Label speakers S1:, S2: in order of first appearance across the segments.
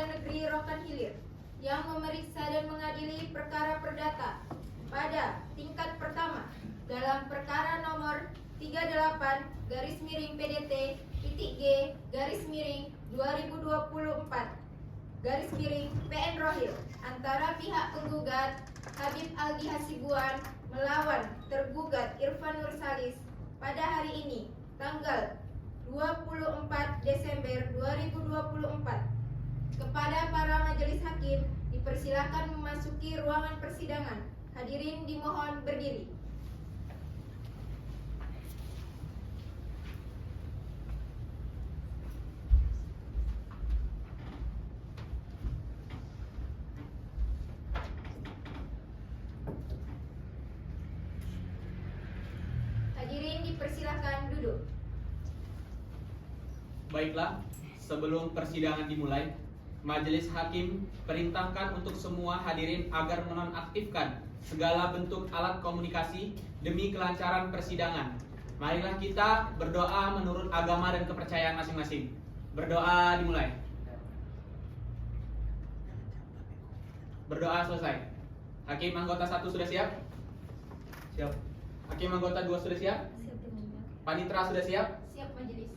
S1: Pengadilan Negeri Rokan Hilir yang memeriksa dan mengadili perkara perdata pada tingkat pertama dalam perkara nomor 38 garis miring PDT titik G garis miring 2024 garis miring PN Rohil antara pihak penggugat Habib Aldi Hasibuan melawan tergugat Irfan Nursalis pada hari ini tanggal 24 Desember 2024. Kepada para majelis hakim dipersilakan memasuki ruangan persidangan. Hadirin dimohon berdiri. Hadirin dipersilakan duduk.
S2: Baiklah, sebelum persidangan dimulai, majelis hakim perintahkan untuk semua hadirin agar menonaktifkan segala bentuk alat komunikasi demi kelancaran persidangan. Marilah kita berdoa menurut agama dan kepercayaan masing-masing. Berdoa dimulai. Berdoa selesai. Hakim anggota 1 sudah siap? Siap. Hakim anggota 2 sudah siap?
S1: Siap dengan
S2: Panitera sudah siap?
S1: Siap majelis.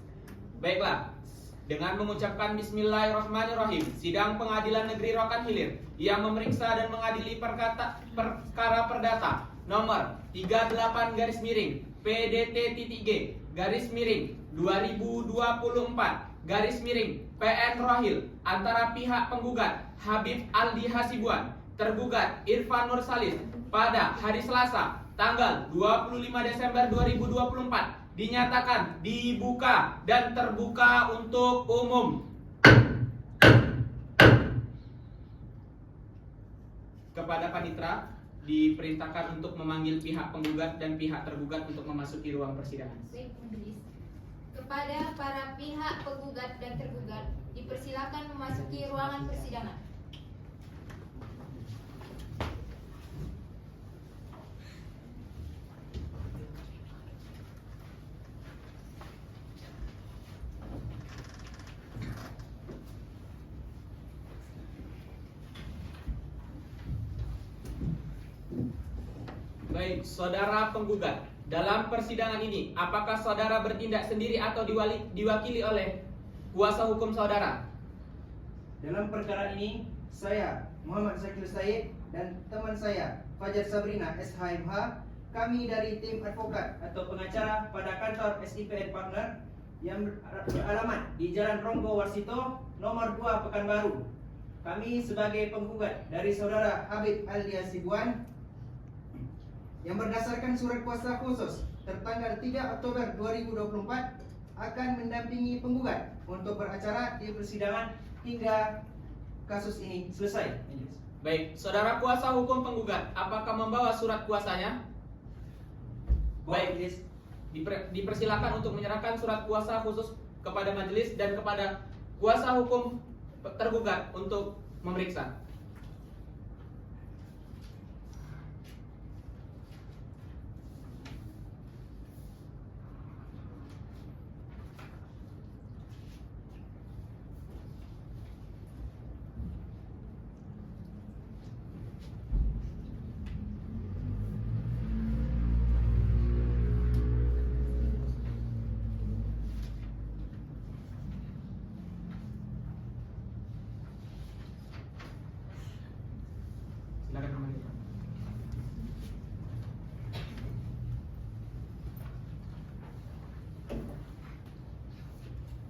S2: Baiklah, dengan mengucapkan Bismillahirrahmanirrahim, sidang Pengadilan Negeri Rokan Hilir yang memeriksa dan mengadili perkara perdata nomor 38 garis miring PDT-G garis miring 2024 garis miring PN Rohil antara pihak penggugat Habib Aldi Hasibuan, tergugat Irfan Nursalis pada hari Selasa tanggal 25 Desember 2024 dinyatakan dibuka dan terbuka untuk umum. Kepada panitera diperintahkan untuk memanggil pihak penggugat dan pihak tergugat untuk memasuki ruang persidangan.
S1: Baik majelis. Kepada para pihak penggugat dan tergugat dipersilakan memasuki ruangan persidangan.
S2: Baik, saudara penggugat, dalam persidangan ini apakah saudara bertindak sendiri atau diwakili oleh kuasa hukum saudara?
S3: Dalam perkara ini, saya Muhammad Zakir Said dan teman saya Fajar Sabrina SHMH, kami dari tim advokat atau pengacara pada kantor SIPN Partner yang beralamat di Jalan Ronggo Warsito, nomor 2 Pekanbaru. Kami sebagai penggugat dari saudara Habib Aldi Hasibuan yang berdasarkan surat kuasa khusus tertanggal 3 Oktober 2024 akan mendampingi penggugat untuk beracara di persidangan hingga kasus ini selesai.
S2: Baik, saudara kuasa hukum penggugat, apakah membawa surat kuasanya? Baik, dipersilakan untuk menyerahkan surat kuasa khusus kepada majelis dan kepada kuasa hukum tergugat untuk memeriksa. Silakan kembali.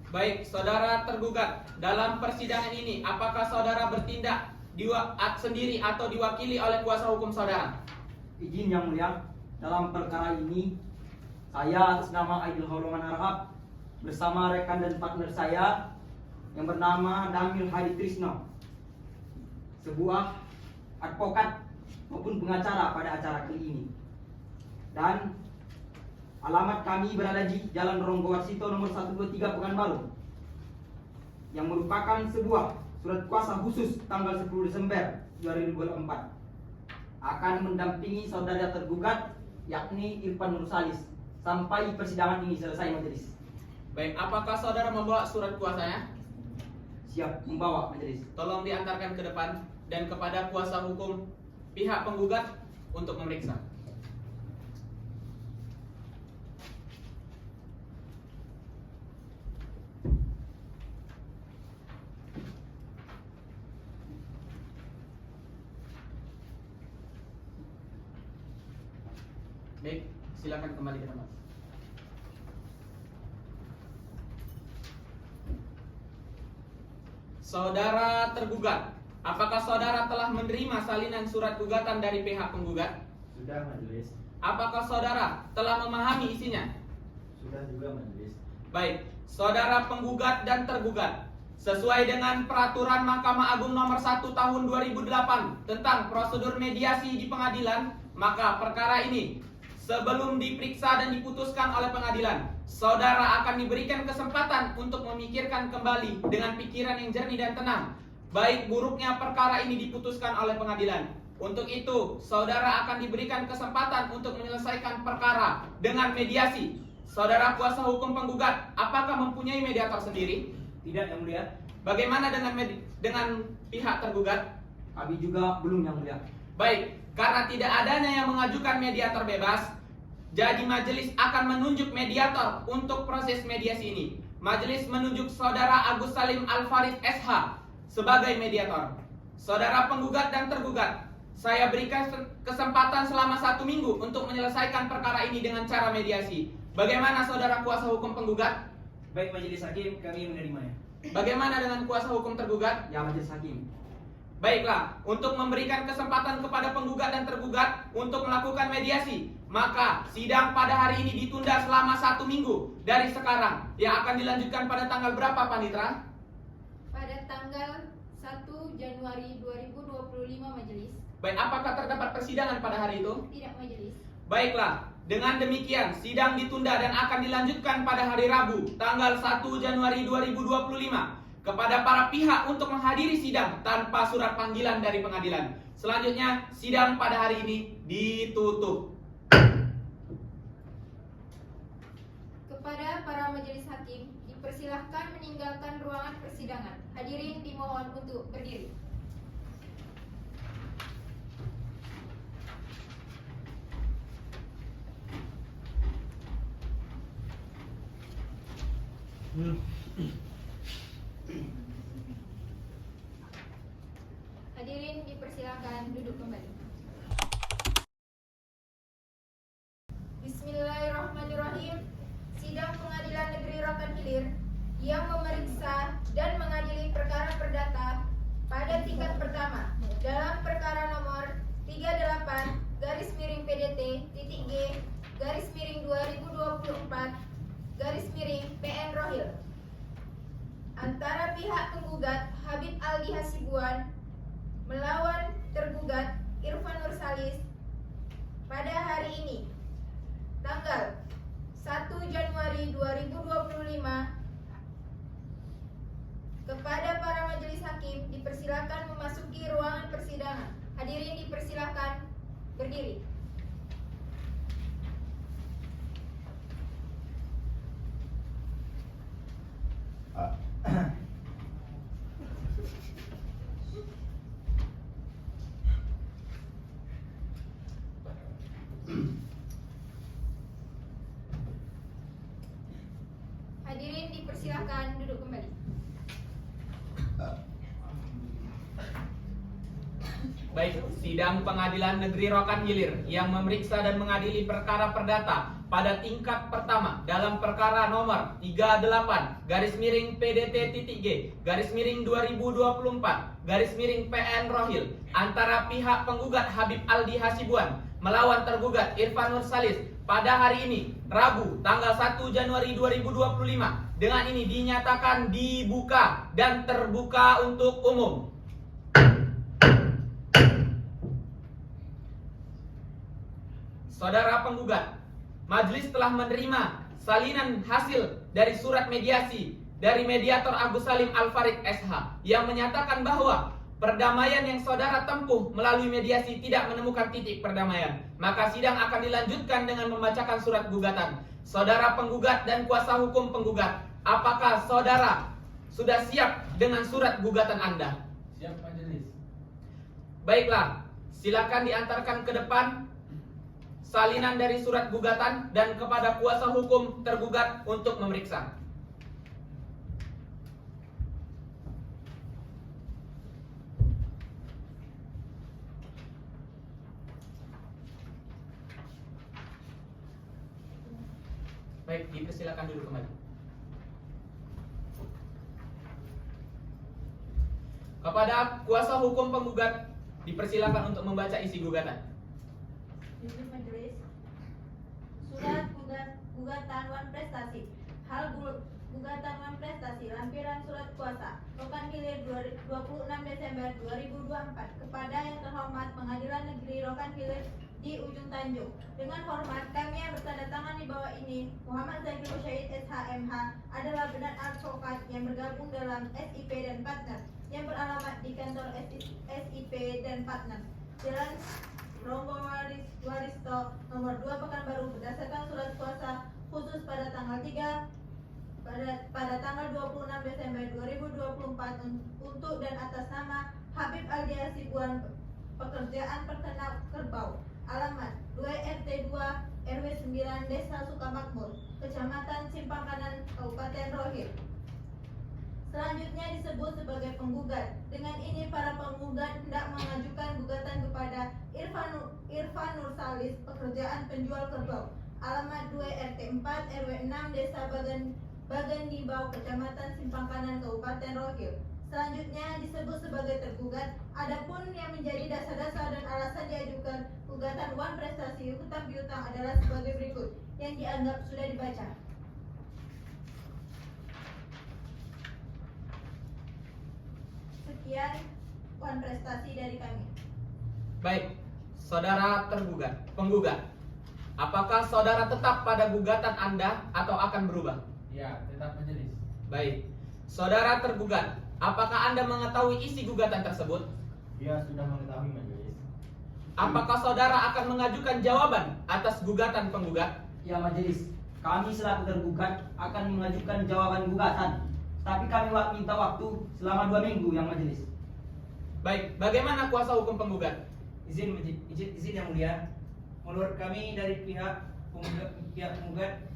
S2: Baik, saudara tergugat, dalam persidangan ini apakah saudara bertindak sendiri atau diwakili oleh kuasa hukum saudara?
S4: Izin yang mulia, dalam perkara ini saya atas nama Aidil Holoman Harahap bersama rekan dan partner saya yang bernama Damil Hadi Trisno, sebuah advokat maupun pengacara pada acara kali ini. Dan alamat kami berada di Jalan Ronggo Warsito nomor 123 Pekanbaru, yang merupakan sebuah surat kuasa khusus tanggal 10 Desember 2024 akan mendampingi saudara tergugat yakni Irfan Nursalis sampai persidangan ini selesai majelis.
S2: Baik, apakah saudara membawa surat kuasanya?
S4: Siap membawa majelis.
S2: Tolong diantarkan ke depan dan kepada kuasa hukum pihak penggugat untuk memeriksa. Baik, silakan kembali ke tempat. Saudara tergugat, apakah saudara telah menerima salinan surat gugatan dari pihak penggugat?
S5: Sudah majelis.
S2: Apakah saudara telah memahami isinya?
S5: Sudah juga majelis.
S2: Baik, saudara penggugat dan tergugat, sesuai dengan peraturan Mahkamah Agung nomor 1 tahun 2008 tentang prosedur mediasi di pengadilan, maka perkara ini sebelum diperiksa dan diputuskan oleh pengadilan, saudara akan diberikan kesempatan untuk memikirkan kembali dengan pikiran yang jernih dan tenang, baik buruknya perkara ini diputuskan oleh pengadilan. Untuk itu, saudara akan diberikan kesempatan untuk menyelesaikan perkara dengan mediasi. Saudara kuasa hukum penggugat, apakah mempunyai mediator sendiri?
S4: Tidak, Yang Mulia.
S2: Bagaimana dengan pihak tergugat?
S4: Kami juga belum, Yang Mulia.
S2: Baik, karena tidak adanya yang mengajukan mediator bebas, jadi majelis akan menunjuk mediator untuk proses mediasi ini. Majelis menunjuk saudara Agus Salim Al-Farid SH sebagai mediator. Saudara penggugat dan tergugat, saya berikan kesempatan selama 1 minggu untuk menyelesaikan perkara ini dengan cara mediasi. Bagaimana saudara kuasa hukum penggugat?
S3: Baik majelis hakim, kami menerimanya.
S2: Bagaimana dengan kuasa hukum tergugat?
S4: Ya majelis hakim.
S2: Baiklah, untuk memberikan kesempatan kepada penggugat dan tergugat untuk melakukan mediasi, maka sidang pada hari ini ditunda selama 1 minggu dari sekarang, yang akan dilanjutkan pada tanggal berapa, Panitra?
S1: Pada tanggal 1 Januari 2025 majelis.
S2: Baik, apakah terdapat persidangan pada hari itu?
S1: Tidak majelis.
S2: Baiklah, dengan demikian sidang ditunda dan akan dilanjutkan pada hari Rabu, tanggal 1 Januari 2025. Kepada para pihak untuk menghadiri sidang tanpa surat panggilan dari pengadilan. Selanjutnya, sidang pada hari ini ditutup.
S1: Kepada para majelis hakim, dipersilahkan meninggalkan ruangan persidangan. Hadirin dimohon untuk berdiri. Hadirin dipersilakan duduk kembali. Bismillahirrahmanirrahim. Sidang Pengadilan Negeri Rokan Hilir yang memeriksa dan mengadili perkara perdata pada tingkat pertama dalam perkara nomor 38-PDT-G-2024-PN Rohil antara pihak penggugat Habib Aldi Hasibuan melawan tergugat Irfan Nursalis pada hari ini tanggal 1 Januari 2025. Kepada para majelis hakim dipersilakan memasuki ruangan persidangan. Hadirin dipersilakan berdiri. Hadirin dipersilakan duduk kembali.
S2: Baik, sidang Pengadilan Negeri Rokan Hilir yang memeriksa dan mengadili perkara perdata pada tingkat pertama dalam perkara nomor 38-PDT-PG-2024-PN Rohil antara pihak penggugat Habib Aldi Hasibuan melawan tergugat Irfan Nursalis pada hari ini, Rabu, tanggal 1 Januari 2025. Dengan ini dinyatakan dibuka dan terbuka untuk umum. Saudara penggugat, majelis telah menerima salinan hasil dari surat mediasi dari mediator Agus Salim Al-Farid SH yang menyatakan bahwa perdamaian yang saudara tempuh melalui mediasi tidak menemukan titik perdamaian. Maka sidang akan dilanjutkan dengan membacakan surat gugatan. Saudara penggugat dan kuasa hukum penggugat, apakah saudara sudah siap dengan surat gugatan Anda?
S5: Siap majelis.
S2: Baiklah, silakan diantarkan ke depan salinan dari surat gugatan dan kepada kuasa hukum tergugat untuk memeriksa. Baik, dipersilakan dulu kembali. Kepada kuasa hukum penggugat dipersilakan untuk membaca isi gugatan.
S1: Izin majelis. Surat gugatan wan prestasi. Hal gugatan wan prestasi lampiran surat kuasa Rokan Hilir 26 Desember 2024 kepada yang terhormat Pengadilan Negeri Rokan Hilir di Ujung Tanjung. Dengan hormat, kami yang bertanda tangan di bawah ini, Muhammad Zakir Syahid SHMH, adalah benar advokat yang bergabung dalam SIP dan Partner yang beralamat di kantor SIP dan Partner, Jalan Romo Waristo nomor 2 Pekanbaru, berdasarkan surat kuasa khusus pada tanggal 26 Desember 2024 untuk dan atas nama Habib Aldi Hasibuan, pekerjaan peternak kerbau, alamat 2 RT 2 RW 9 Desa Sukamakmur, Kecamatan Simpang Kanan, Kabupaten Rohil. Selanjutnya disebut sebagai penggugat. Dengan ini para penggugat hendak mengajukan gugatan kepada Irfan Nursalis, pekerjaan penjual kerbau, alamat 2 RT 4 RW 6 Desa Bagandibau, Kecamatan Simpang Kanan, Kabupaten Rohil. Selanjutnya disebut sebagai tergugat. Adapun yang menjadi dasar-dasar dan alasan diajukan gugatan wan prestasi hutang piutang adalah sebagai berikut yang dianggap sudah dibaca. Sekian wan prestasi dari kami.
S2: Baik, saudara tergugat, penggugat. Apakah saudara tetap pada gugatan Anda atau akan berubah?
S5: Ya, tetap majelis.
S2: Baik, saudara tergugat, apakah Anda mengetahui isi gugatan tersebut?
S5: Ya, sudah mengetahui majelis.
S2: Apakah saudara akan mengajukan jawaban atas gugatan penggugat?
S4: Ya majelis, kami selaku tergugat akan mengajukan jawaban gugatan. Tapi kami minta waktu selama 2 minggu yang majelis.
S2: Baik, bagaimana kuasa hukum penggugat?
S3: Izin yang mulia. Menurut kami dari pihak penggugat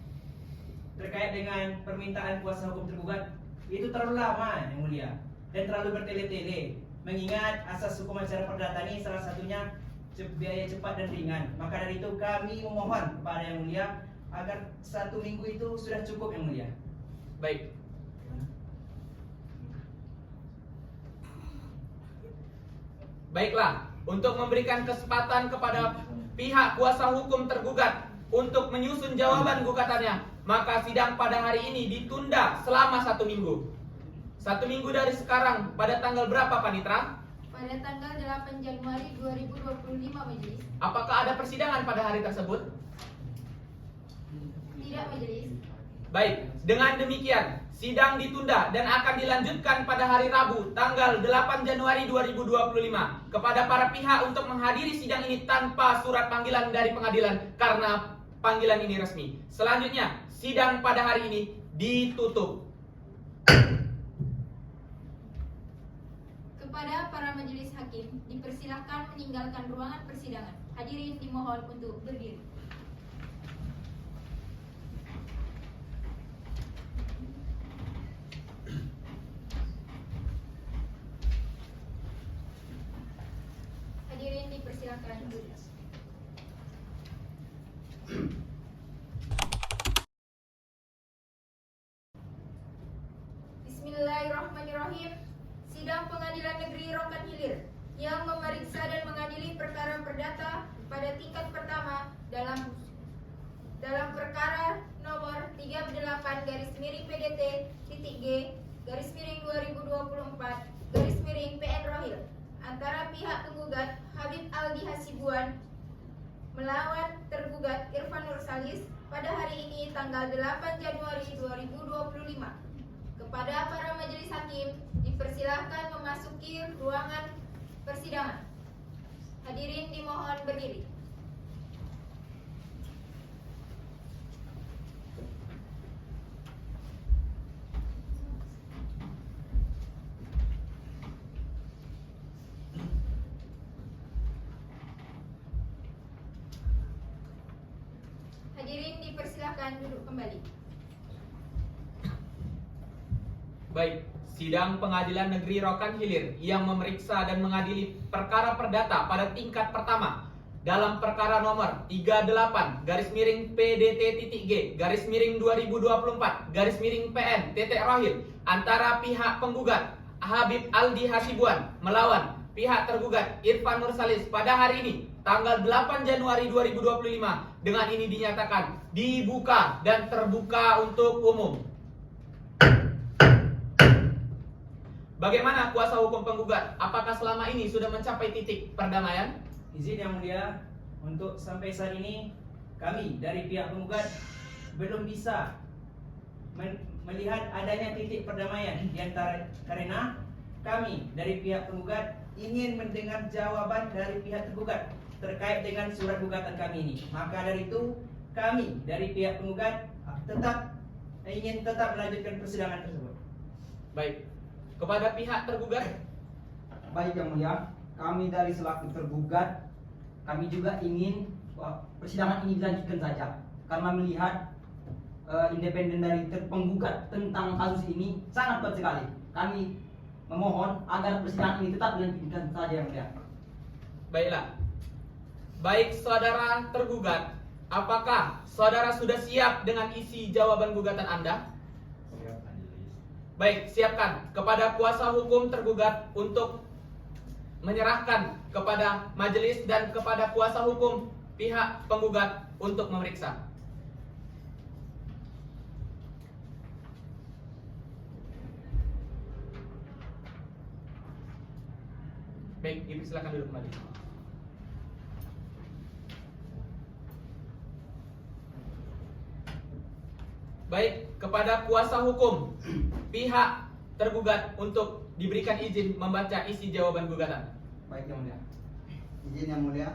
S3: terkait dengan permintaan kuasa hukum tergugat itu terlalu lama yang mulia dan terlalu bertele-tele. Mengingat asas hukum acara perdata ini salah satunya biaya cepat dan ringan. Maka dari itu kami memohon kepada yang mulia agar 1 minggu itu sudah cukup yang mulia.
S2: Baik. Baiklah, untuk memberikan kesempatan kepada pihak kuasa hukum tergugat untuk menyusun jawaban gugatannya, maka sidang pada hari ini ditunda selama 1 minggu. 1 minggu dari sekarang, pada tanggal berapa Panitra?
S1: Pada tanggal 8 Januari 2025 majelis.
S2: Apakah ada persidangan pada hari tersebut?
S1: Tidak majelis.
S2: Baik, dengan demikian sidang ditunda dan akan dilanjutkan pada hari Rabu tanggal 8 Januari 2025 kepada para pihak untuk menghadiri sidang ini tanpa surat panggilan dari pengadilan karena panggilan ini resmi. Selanjutnya, sidang pada hari ini ditutup.
S1: Kepada para majelis hakim dipersilahkan meninggalkan ruangan persidangan. Hadirin dimohon untuk berdiri. Hadirin dipersilakan duduk. Bismillahirrahmanirrahim. Sidang Pengadilan Negeri Rokan Hilir yang memeriksa dan mengadili perkara perdata pada tingkat pertama dalam perkara nomor 38-PDT-G/2024/PN Rohil antara pihak penggugat Habib Aldi Hasibuan melawan tergugat Irfan Nursalis pada hari ini tanggal 8 Januari 2025. Kepada para majelis hakim dipersilahkan memasuki ruangan persidangan. Hadirin dimohon berdiri. Hadirin dipersilakan duduk kembali.
S2: Baik, sidang Pengadilan Negeri Rokan Hilir yang memeriksa dan mengadili perkara perdata pada tingkat pertama dalam perkara nomor 38 garis miring PDT.G garis miring 2024 garis miring PN Rahil antara pihak penggugat Habib Aldi Hasibuan melawan pihak tergugat Irfan Nursalis pada hari ini tanggal 8 Januari 2025 dengan ini dinyatakan dibuka dan terbuka untuk umum. Bagaimana kuasa hukum penggugat? Apakah selama ini sudah mencapai titik perdamaian?
S3: Izin yang mulia, untuk sampai saat ini kami dari pihak penggugat belum bisa melihat adanya titik perdamaian di antara, karena kami dari pihak penggugat ingin mendengar jawaban dari pihak tergugat terkait dengan surat gugatan kami ini. Maka dari itu kami dari pihak penggugat ingin tetap melanjutkan persidangan tersebut.
S2: Baik. Kepada pihak tergugat,
S4: Baik yang mulia, kami dari selaku tergugat, kami juga ingin persidangan ini dilanjutkan saja karena melihat independen dari terpenggugat tentang kasus ini sangat kuat sekali. Kami memohon agar persidangan ini tetap dilanjutkan saja yang mulia.
S2: baiklah. Baik saudara tergugat, apakah saudara sudah siap dengan isi jawaban gugatan Anda?
S5: Siap majelis.
S2: Baik, siapkan kepada kuasa hukum tergugat untuk menyerahkan kepada majelis dan kepada kuasa hukum pihak penggugat untuk memeriksa. Baik, dipersilakan duduk kembali. Baik, kepada kuasa hukum pihak tergugat untuk diberikan izin membaca isi jawaban gugatan.
S4: Baik yang mulia.
S6: Izin yang mulia.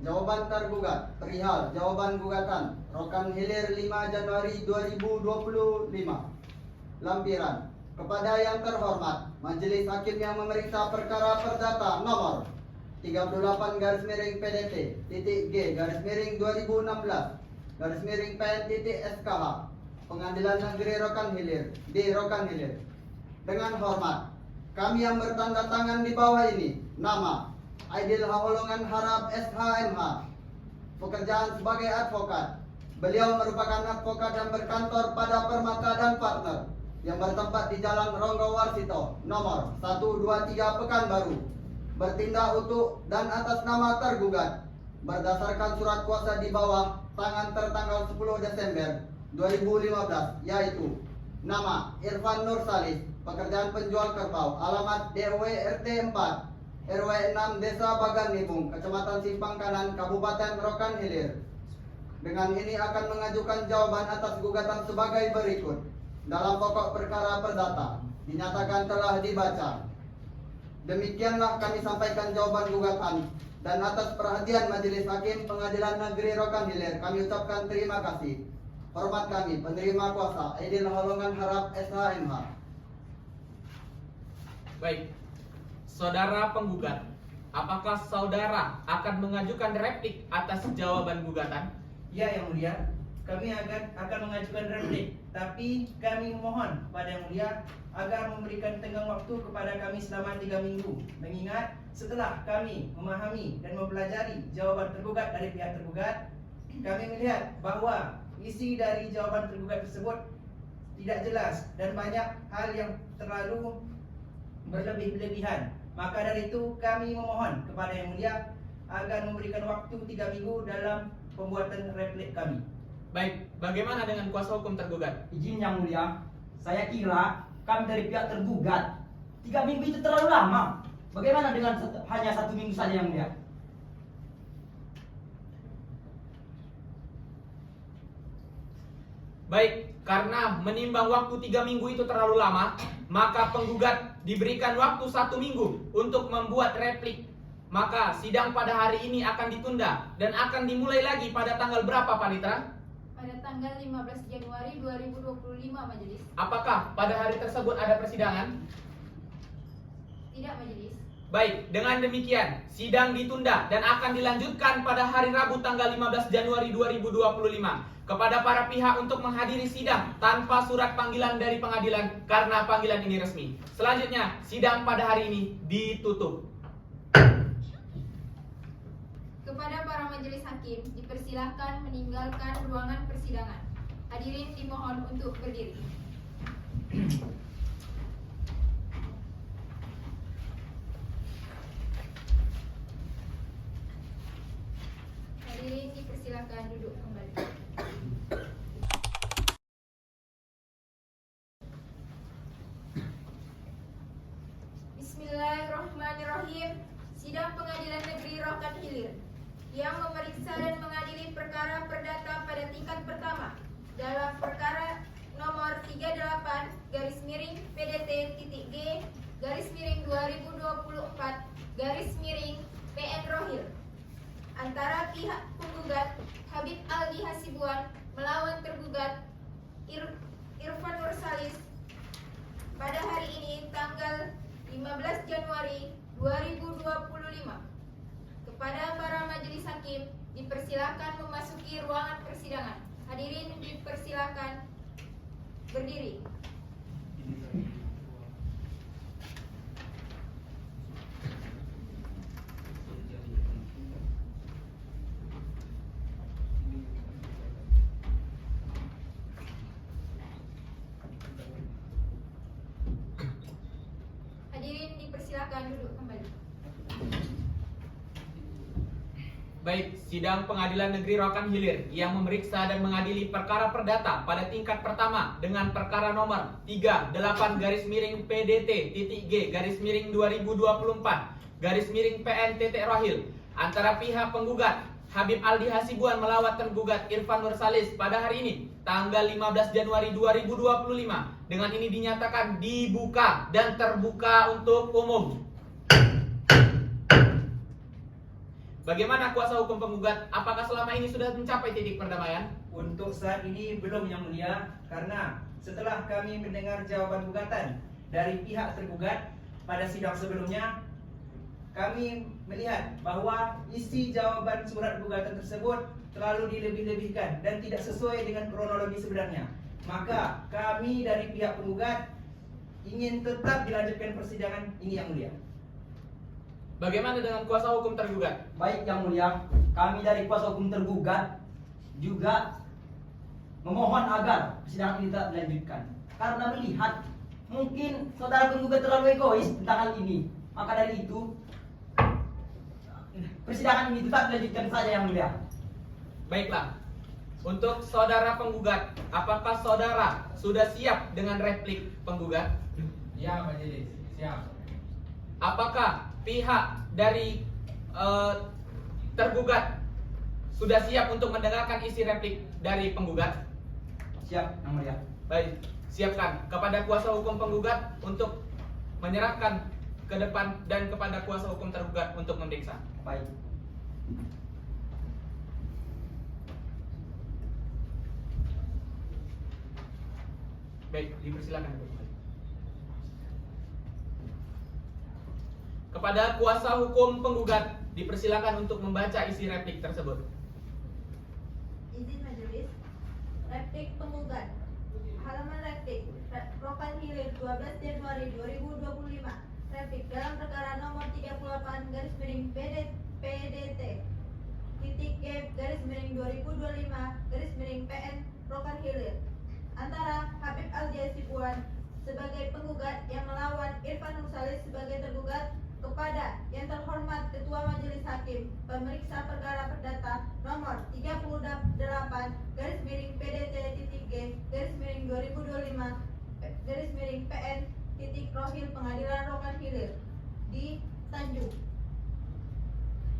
S6: Jawaban tergugat perihal jawaban gugatan Rokan Hilir 5 Januari 2025. Lampiran. Kepada yang terhormat Majelis Hakim yang memeriksa perkara perdata nomor 38 garis miring PDT.G garis miring 2016 garis miring PN.SKH Pengadilan Negeri Rokan Hilir di Rokan Hilir. Dengan hormat, kami yang bertanda tangan di bawah ini, nama Aidil Haholongan Harap SHMH, pekerjaan sebagai advokat. Beliau merupakan advokat yang berkantor pada Permata dan Partner yang bertempat di Jalan Ronggo Warsito, nomor 123 Pekanbaru, bertindak untuk dan atas nama tergugat berdasarkan surat kuasa di bawah tangan tertanggal 10 Desember 2015, yaitu nama Irfan Nursalis, pekerjaan penjual kerbau, alamat DW RT 4 RW 6 Desa Bagan Nibung, Kecamatan Simpang Kanan, Kabupaten Rokan Hilir. Dengan ini akan mengajukan jawaban atas gugatan sebagai berikut. Dalam pokok perkara perdata dinyatakan telah dibaca. Demikianlah kami sampaikan jawaban gugatan, dan atas perhatian Majelis Hakim Pengadilan Negeri Rokan Hilir kami ucapkan terima kasih. Hormat kami penerima kuasa Aidil Haholongan Harap SHMH.
S2: Baik, saudara penggugat, apakah saudara akan mengajukan replik atas jawaban gugatan?
S3: Ya yang mulia, kami akan mengajukan replik, tapi kami memohon kepada yang mulia agar memberikan tenggang waktu kepada kami selama 3 minggu. Mengingat setelah kami memahami dan mempelajari jawaban tergugat dari pihak tergugat, kami melihat bahwa isi dari jawaban tergugat tersebut tidak jelas dan banyak hal yang terlalu berlebih-lebihan. Maka dari itu kami memohon kepada yang mulia agar memberikan waktu 3 minggu dalam pembuatan replik kami.
S2: Baik, bagaimana dengan kuasa hukum tergugat?
S4: Izin yang mulia, saya kira kami dari pihak tergugat 3 minggu itu terlalu lama. Bagaimana dengan hanya 1 minggu saja yang mulia?
S2: Baik, karena menimbang waktu 3 minggu itu terlalu lama, maka penggugat diberikan waktu 1 minggu untuk membuat replik. Maka sidang pada hari ini akan ditunda dan akan dimulai lagi pada tanggal berapa, Panitra?
S1: Pada tanggal 15 Januari 2025, Majelis.
S2: Apakah pada hari tersebut ada persidangan?
S1: Tidak, Majelis.
S2: Baik, dengan demikian sidang ditunda dan akan dilanjutkan pada hari Rabu tanggal 15 Januari 2025. Kepada para pihak untuk menghadiri sidang tanpa surat panggilan dari pengadilan karena panggilan ini resmi. Selanjutnya, sidang pada hari ini ditutup.
S1: Kepada para majelis hakim dipersilahkan meninggalkan ruangan persidangan. Hadirin dimohon untuk berdiri. Hadirin dipersilahkan duduk kembali. Bismillahirrahmanirrahim. Sidang Pengadilan Negeri Rokan Hilir yang memeriksa dan mengadili perkara perdata pada tingkat pertama dalam perkara nomor 38-G/2024/PN Rohil antara pihak penggugat Habib Aldi Hasibuan melawan tergugat Irfan Nursalis pada hari ini tanggal 15 Januari 2025. Kepada para majelis hakim dipersilakan memasuki ruangan persidangan. Hadirin dipersilakan berdiri. Hadirin dipersilakan duduk kembali.
S2: Baik, sidang Pengadilan Negeri Rokan Hilir yang memeriksa dan mengadili perkara perdata pada tingkat pertama dengan perkara nomor 38-PDT-G/2024/PN antara pihak penggugat Habib Aldi Hasibuan melawan tergugat Irfan Nursalis pada hari ini tanggal 15 Januari 2025 dengan ini dinyatakan dibuka dan terbuka untuk umum. Bagaimana kuasa hukum penggugat? Apakah selama ini sudah mencapai titik perdamaian?
S3: Untuk saat ini belum, Yang Mulia, karena setelah kami mendengar jawaban gugatan dari pihak tergugat pada sidang sebelumnya, kami melihat bahwa isi jawaban surat gugatan tersebut terlalu dilebih-lebihkan dan tidak sesuai dengan kronologi sebenarnya. Maka kami dari pihak penggugat ingin tetap dilanjutkan persidangan ini, Yang Mulia.
S2: Bagaimana dengan kuasa hukum tergugat?
S4: Baik Yang Mulia, kami dari kuasa hukum tergugat juga memohon agar persidangan ini tidak dilanjutkan karena melihat mungkin saudara penggugat terlalu egois tentang hal ini. Maka dari itu persidangan ini tetap dilanjutkan saja, Yang Mulia.
S2: Baiklah. Untuk saudara penggugat, apakah saudara sudah siap dengan replik penggugat?
S5: Ya, majelis. Siap.
S2: Apakah pihak dari tergugat sudah siap untuk mendengarkan isi replik dari penggugat?
S4: Siap, Yang Mulia.
S2: Baik, siapkan kepada kuasa hukum penggugat untuk menyerahkan ke depan dan kepada kuasa hukum tergugat untuk memeriksa.
S4: Baik.
S2: Baik, dipersilakan. Kepada kuasa hukum penggugat dipersilakan untuk membaca isi replik tersebut.
S1: Izin majelis. Replik penggugat. Halaman replik Rokan Hilir 12 Januari 2025. Replik dalam perkara nomor 38-PDT-G/2025/PN Rokan Hilir antara Habib Aldi Hasibuan sebagai penggugat yang melawan Irfan Nursalis sebagai tergugat kepada yang terhormat Ketua Majelis Hakim pemeriksa perkara perdata nomor 38-PDT-G/2025/PN Rohil Pengadilan Rokan Hilir di Tanjung.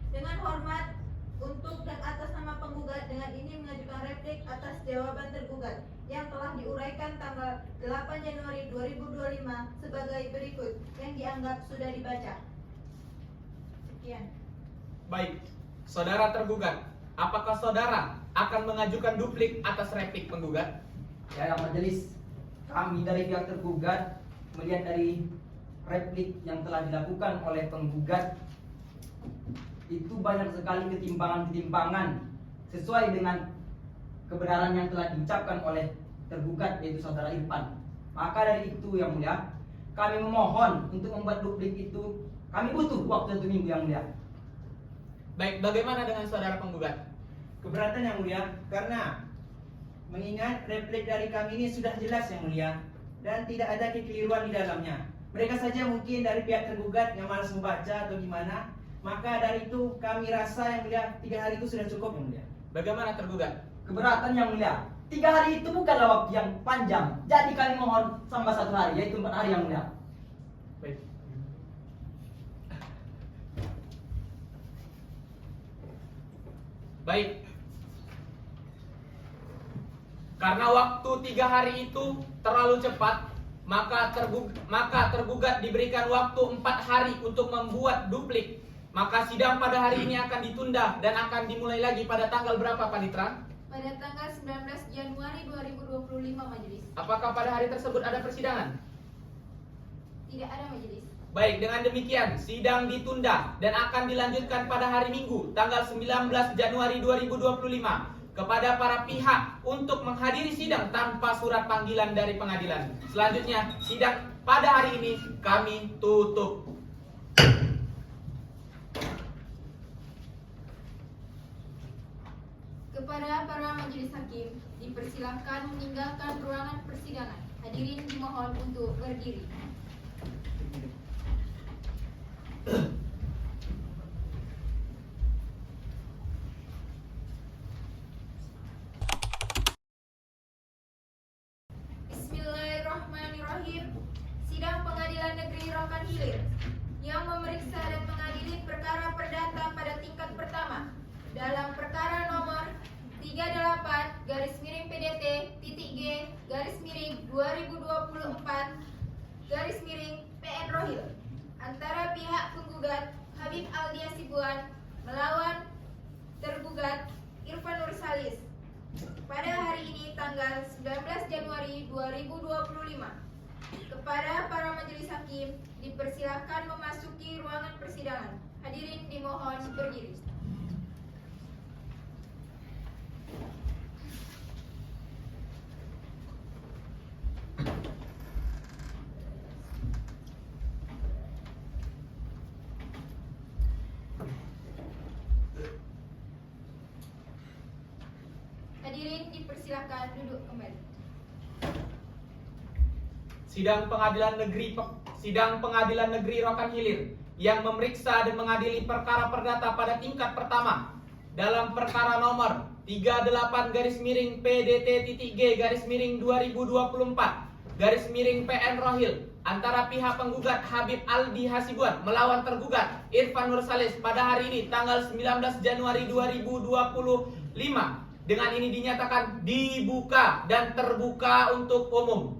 S1: Dengan hormat untuk dan atas nama penggugat dengan ini mengajukan replik atas jawaban tergugat yang telah diuraikan tanggal 8 Januari 2025 sebagai berikut yang dianggap sudah dibaca. Sekian.
S2: Baik, saudara tergugat, apakah saudara akan mengajukan duplik atas replik penggugat?
S4: Ya, Yang Majelis, kami dari pihak tergugat melihat dari replik yang telah dilakukan oleh penggugat itu banyak sekali ketimpangan-ketimpangan sesuai dengan kebenaran yang telah diucapkan oleh tergugat, yaitu saudara Irfan. Maka dari itu yang mulia, kami memohon untuk membuat duplik itu. Kami butuh waktu 1 minggu yang mulia.
S2: Baik, bagaimana dengan saudara penggugat?
S3: Keberatan yang mulia, karena mengingat replik dari kami ini sudah jelas yang mulia dan tidak ada kekeliruan di dalamnya. Mereka saja mungkin dari pihak tergugat yang malas membaca atau gimana. Maka dari itu kami rasa yang mulia 3 hari itu sudah cukup yang mulia.
S2: Bagaimana tergugat?
S4: Keberatan yang mulia, 3 hari itu bukanlah waktu yang panjang. Jadi kami mohon tambah 1 hari, yaitu 4 hari yang mulia.
S2: Baik. Baik. Karena waktu 3 hari itu terlalu cepat, maka tergugat diberikan waktu 4 hari untuk membuat duplik. Maka sidang pada hari ini akan ditunda dan akan dimulai lagi pada tanggal berapa, Panitra?
S1: Pada tanggal 19 Januari 2025 majelis.
S2: Apakah pada hari tersebut ada persidangan?
S1: Tidak ada majelis.
S2: Baik, dengan demikian sidang ditunda dan akan dilanjutkan pada hari Minggu tanggal 19 Januari 2025 kepada para pihak untuk menghadiri sidang tanpa surat panggilan dari pengadilan. Selanjutnya, sidang pada hari ini kami tutup.
S1: Kepada para majelis hakim, dipersilahkan meninggalkan ruangan persidangan. Hadirin dimohon untuk berdiri. Bismillahirrahmanirrahim. Sidang Pengadilan Negeri Rokan Hilir yang memeriksa dan mengadili perkara perdata pada tingkat pertama dalam perkara nomor 38-PDT-G-2024-PN antara pihak penggugat Habib Aldi Hasibuan melawan tergugat Irfan Nursalis pada hari ini tanggal 19 Januari 2025. Kepada para majelis hakim dipersilahkan memasuki ruangan persidangan. Hadirin dimohon berdiri. Hadirin dipersilakan duduk kembali.
S2: Sidang Pengadilan Negeri Rokan Hilir yang memeriksa dan mengadili perkara perdata pada tingkat pertama dalam perkara nomor 38-PDT-G-2024-PN antara pihak penggugat Habib Aldi Hasibuan melawan tergugat Irfan Nursalis pada hari ini tanggal 19 Januari 2025. Dengan ini dinyatakan dibuka dan terbuka untuk umum.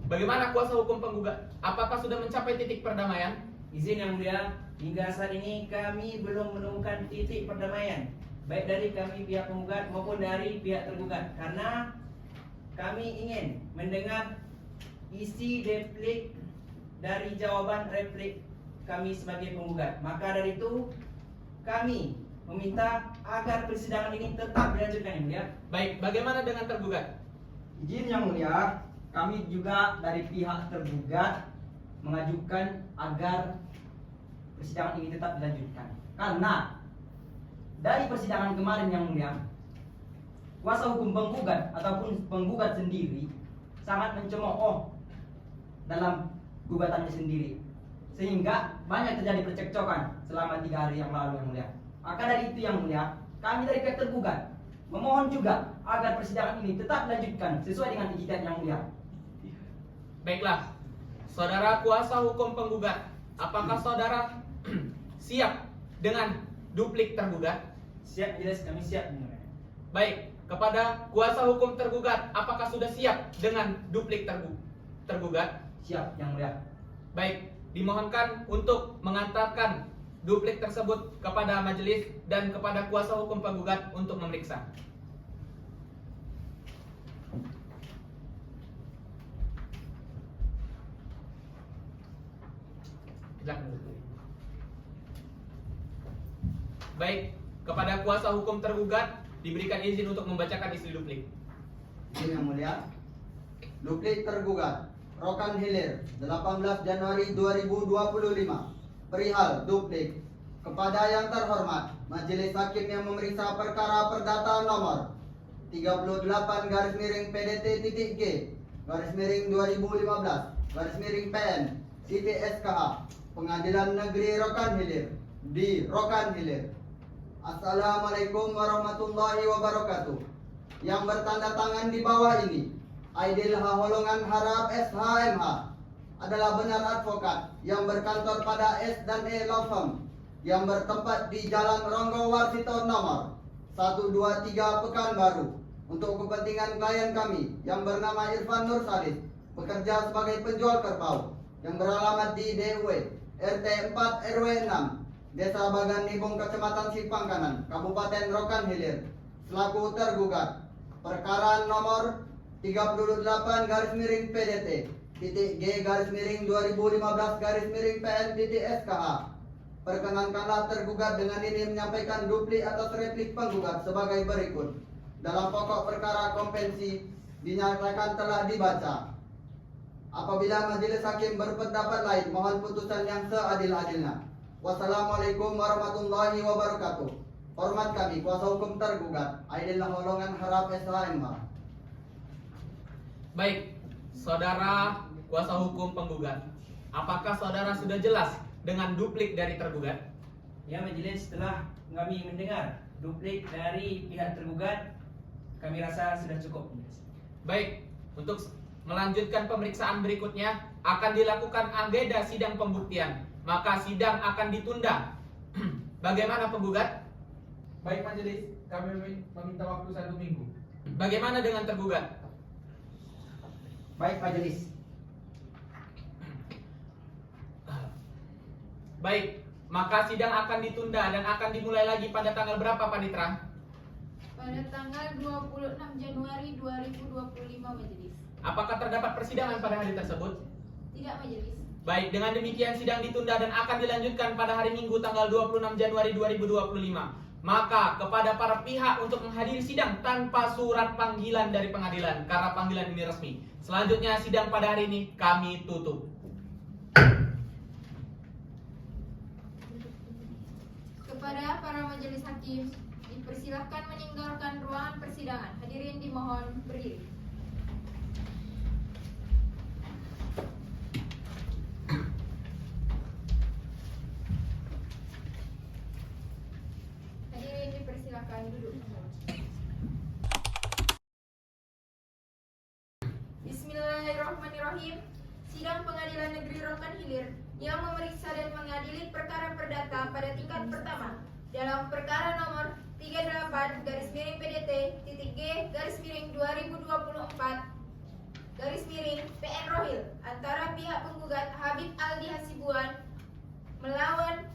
S2: Bagaimana kuasa hukum penggugat? Apakah sudah mencapai titik perdamaian?
S3: Izin yang mulia, hingga saat ini kami belum menemukan titik perdamaian, baik dari kami pihak penggugat maupun dari pihak tergugat, karena kami ingin mendengar isi replik dari jawaban replik kami sebagai penggugat. Maka dari itu kami meminta agar persidangan ini tetap dilanjutkan yang mulia.
S2: Baik, bagaimana dengan tergugat?
S4: Izin yang mulia, kami juga dari pihak tergugat mengajukan agar persidangan ini tetap dilanjutkan. Karena dari persidangan kemarin yang mulia, kuasa hukum penggugat ataupun penggugat sendiri sangat mencemooh dalam gugatannya sendiri, sehingga banyak terjadi percekcokan selama 3 hari yang lalu yang mulia. Maka dari itu yang mulia, kami dari pihak tergugat memohon juga agar persidangan ini tetap dilanjutkan sesuai dengan ijtihad yang mulia.
S2: Baiklah, saudara kuasa hukum penggugat, apakah saudara siap dengan duplik tergugat?
S3: Siap, jelas kami siap yang mulia.
S2: Baik, kepada kuasa hukum tergugat, apakah sudah siap dengan duplik tergugat?
S4: Siap yang mulia.
S2: Baik, dimohonkan untuk mengantarkan duplik tersebut kepada majelis dan kepada kuasa hukum penggugat untuk memeriksa. Silakan. Baik, kepada kuasa hukum tergugat diberikan izin untuk membacakan isi duplik.
S6: Izin yang mulia. Duplik tergugat Rokan Hilir 18 Januari 2025. Perihal duplik. Kepada yang terhormat Majelis Hakim yang memeriksa perkara perdata nomor 38 garis miring PDT titik G garis miring 2015 garis miring PN titik SKA Pengadilan Negeri Rokan Hilir di Rokan Hilir. Assalamualaikum warahmatullahi wabarakatuh. Yang bertanda tangan di bawah ini Aidil Haholongan Harap SHMH adalah benar advokat yang berkantor pada S dan E Law Firm yang bertempat di Jalan Ronggo Warsito nomor 123 Pekanbaru untuk kepentingan klien kami yang bernama Irfan Nur Salis, bekerja sebagai penjual kerbau yang beralamat di DW RT 4 RW 6 Desa Bagan Nibung Kecamatan Simpang Kanan Kabupaten Rokan Hilir selaku tergugat. Perkara nomor 38 garis miring PDT titik G garis miring 2015 garis miring PN titik SKA. Perkenankanlah tergugat dengan ini menyampaikan duplik atas replik penggugat sebagai berikut. Dalam pokok perkara kompensi dinyatakan telah dibaca. Apabila majelis hakim berpendapat lain, mohon putusan yang seadil-adilnya. Wassalamualaikum warahmatullahi wabarakatuh. Hormat kami, kuasa hukum tergugat Aidil Haholongan Harap SHMH.
S2: Baik, saudara kuasa hukum penggugat, apakah saudara sudah jelas dengan duplik dari tergugat?
S3: Ya majelis, setelah kami mendengar duplik dari pihak tergugat, kami rasa sudah cukup.
S2: Baik, untuk melanjutkan pemeriksaan berikutnya akan dilakukan agenda sidang pembuktian, maka sidang akan ditunda. Bagaimana penggugat?
S5: Baik majelis, kami meminta waktu 1 minggu.
S2: Bagaimana dengan tergugat?
S4: Baik majelis.
S2: Baik, maka sidang akan ditunda dan akan dimulai lagi pada tanggal berapa, Panitra?
S1: Pada tanggal 26 Januari 2025 majelis.
S2: Apakah terdapat persidangan pada hari tersebut?
S1: Tidak majelis.
S2: Baik, dengan demikian sidang ditunda dan akan dilanjutkan pada hari Minggu tanggal 26 Januari 2025. Maka kepada para pihak untuk menghadiri sidang tanpa surat panggilan dari pengadilan karena panggilan ini resmi. Selanjutnya sidang pada hari ini kami tutup.
S1: Kepada para majelis hakim dipersilahkan meninggalkan ruangan persidangan. Hadirin dimohon berdiri. Hadirin dipersilahkan duduk. Bismillahirrahmanirrahim. Sidang Pengadilan Negeri Rokan Hilir yang memeriksa dan mengadili perkara perdata pada tingkat pertama dalam perkara nomor 38 garis miring PDT titik G garis miring 2024 garis miring PN Rohil antara pihak penggugat Habib Aldi Hasibuan melawan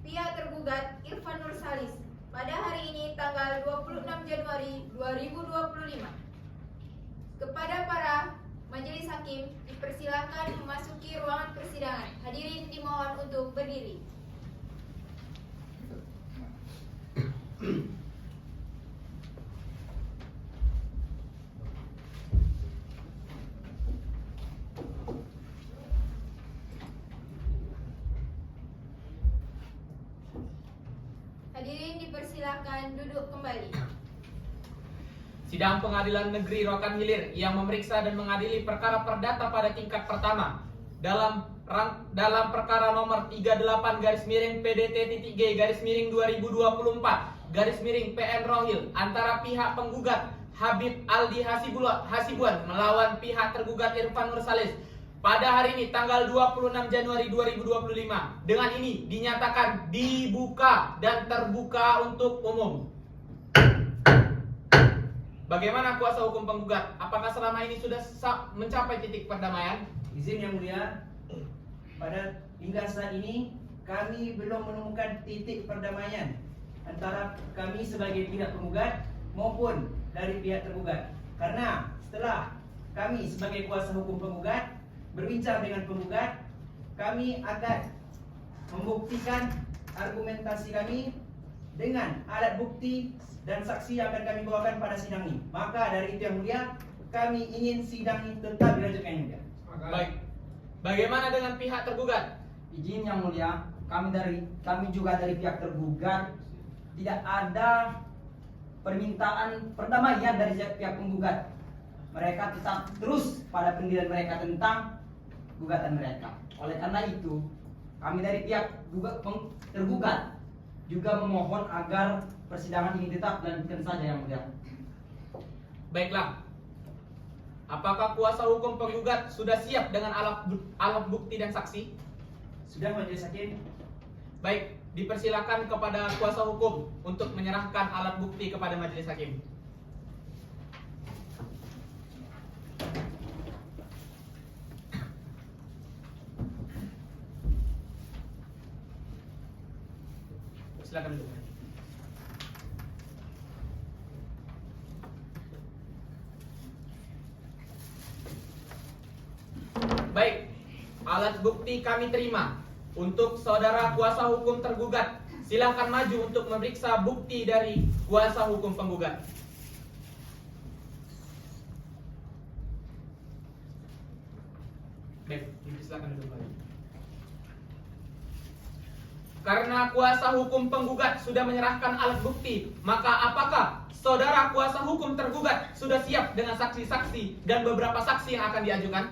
S1: pihak tergugat Irfan Nur Salis pada hari ini tanggal 26 Januari 2025. Kepada para majelis hakim dipersilakan memasuki ruangan persidangan. Hadirin dimohon untuk berdiri. Hadirin dipersilakan duduk kembali.
S2: Sidang Pengadilan Negeri Rokan Hilir yang memeriksa dan mengadili perkara perdata pada tingkat pertama dalam perkara nomor 38 garis miring PDT titik G garis miring 2024 garis miring PN Rohil antara pihak penggugat Habib Aldi Hasibuan melawan pihak tergugat Irfan Nur Salis pada hari ini tanggal 26 Januari 2025. Dengan ini dinyatakan dibuka dan terbuka untuk umum. Bagaimana kuasa hukum penggugat? Apakah selama ini sudah mencapai titik perdamaian?
S3: Izin yang mulia, pada hingga saat ini kami belum menemukan titik perdamaian antara kami sebagai pihak penggugat maupun dari pihak tergugat. Karena setelah kami sebagai kuasa hukum penggugat berbincang dengan penggugat, kami akan membuktikan argumentasi kami dengan alat bukti dan saksi yang akan kami bawakan pada sidang ini. Maka dari itu yang mulia, kami ingin sidang ini tetap dilanjutkan yang mulia.
S2: Baik. Bagaimana dengan pihak tergugat?
S4: Izin yang mulia, kami juga dari pihak tergugat tidak ada permintaan perdamaian dari pihak penggugat. Mereka tetap terus pada pendirian mereka tentang gugatan mereka. Oleh karena itu, kami dari pihak tergugat juga memohon agar persidangan ini tetap dilanjutkan saja yang mulia.
S2: Baiklah. Apakah kuasa hukum penggugat sudah siap dengan alat bukti dan saksi?
S3: Sudah majelis hakim?
S2: Baik, dipersilakan kepada kuasa hukum untuk menyerahkan alat bukti kepada majelis hakim. Silakan duduk. Baik, alat bukti kami terima. Untuk saudara kuasa hukum tergugat, silakan maju untuk memeriksa bukti dari kuasa hukum penggugat. Baik, silakan duduk lagi. Karena kuasa hukum penggugat sudah menyerahkan alat bukti, maka apakah saudara kuasa hukum tergugat sudah siap dengan saksi-saksi dan beberapa saksi yang akan diajukan?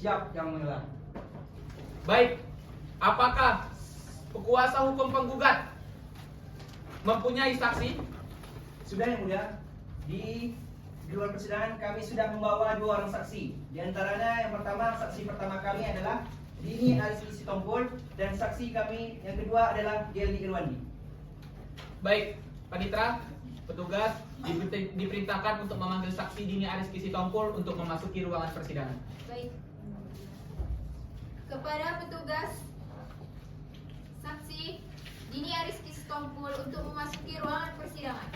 S4: Siap yang mulia.
S2: Baik, apakah kuasa hukum penggugat mempunyai saksi?
S3: Sudah yang mulia. Di luar persidangan kami sudah membawa 2 orang saksi. Di antaranya yang pertama, saksi pertama kami adalah Dini Ariski Sitompul, dan saksi kami yang kedua adalah Geldi Irwandi.
S2: Baik, Panitra, petugas diperintahkan untuk memanggil saksi Dini Ariski Sitompul untuk memasuki ruangan persidangan.
S1: Baik. Kepada petugas, saksi Dini Ariski Sitompul untuk memasuki ruangan persidangan.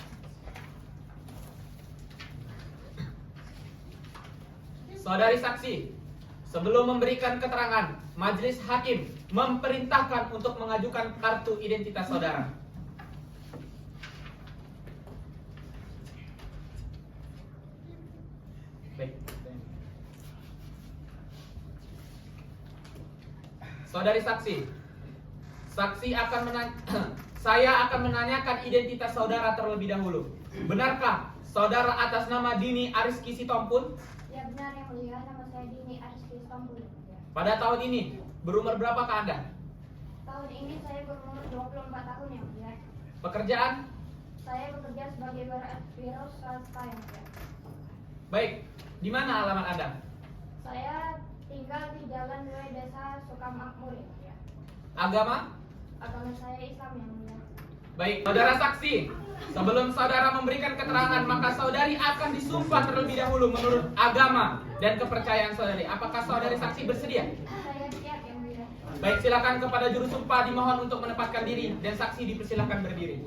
S2: Saudari saksi, sebelum memberikan keterangan, majelis hakim memerintahkan untuk mengajukan kartu identitas saudara. Baik. Saudari saksi, saya akan menanyakan identitas saudara terlebih dahulu. Benarkah saudara atas nama Dini Ariski Sitompul?
S7: Ya benar yang mulia, nama saya Dini Ariski Sitompul.
S2: Pada tahun ini, berumur berapakah Anda?
S7: Tahun ini saya berumur 24 tahun yang mulia.
S2: Pekerjaan?
S7: Saya bekerja sebagai wira swasta yang mulia.
S2: Baik, di mana alamat Anda?
S7: Saya tinggal di Jalan Raya Desa Sukamakmur yang mulia.
S2: Agama?
S7: Agama saya Islam yang mulia.
S2: Baik, saudara saksi, sebelum saudara memberikan keterangan, maka saudari akan disumpah terlebih dahulu menurut agama dan kepercayaan saudari. Apakah saudari saksi bersedia?
S7: Saya siap yang mulia.
S2: Baik, silakan kepada juru sumpah dimohon untuk menempatkan diri dan saksi dipersilakan berdiri.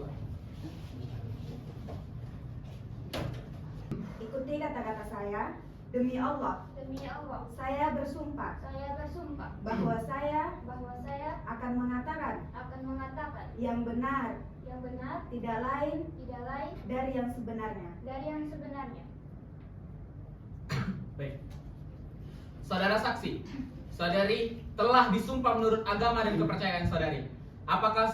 S8: Ikuti kata-kata saya. Demi Allah,
S7: Demi Allah,
S8: saya bersumpah
S7: saya bersumpah
S8: bahwa saya
S7: bahwa saya
S8: akan mengatakan
S7: akan mengatakan
S8: yang benar,
S7: yang benar,
S8: tidak lain
S7: tidak lain
S8: dari yang sebenarnya.
S7: dari yang sebenarnya.
S2: Baik. Saudara saksi, saudari telah disumpah menurut agama dan kepercayaan saudari. Apakah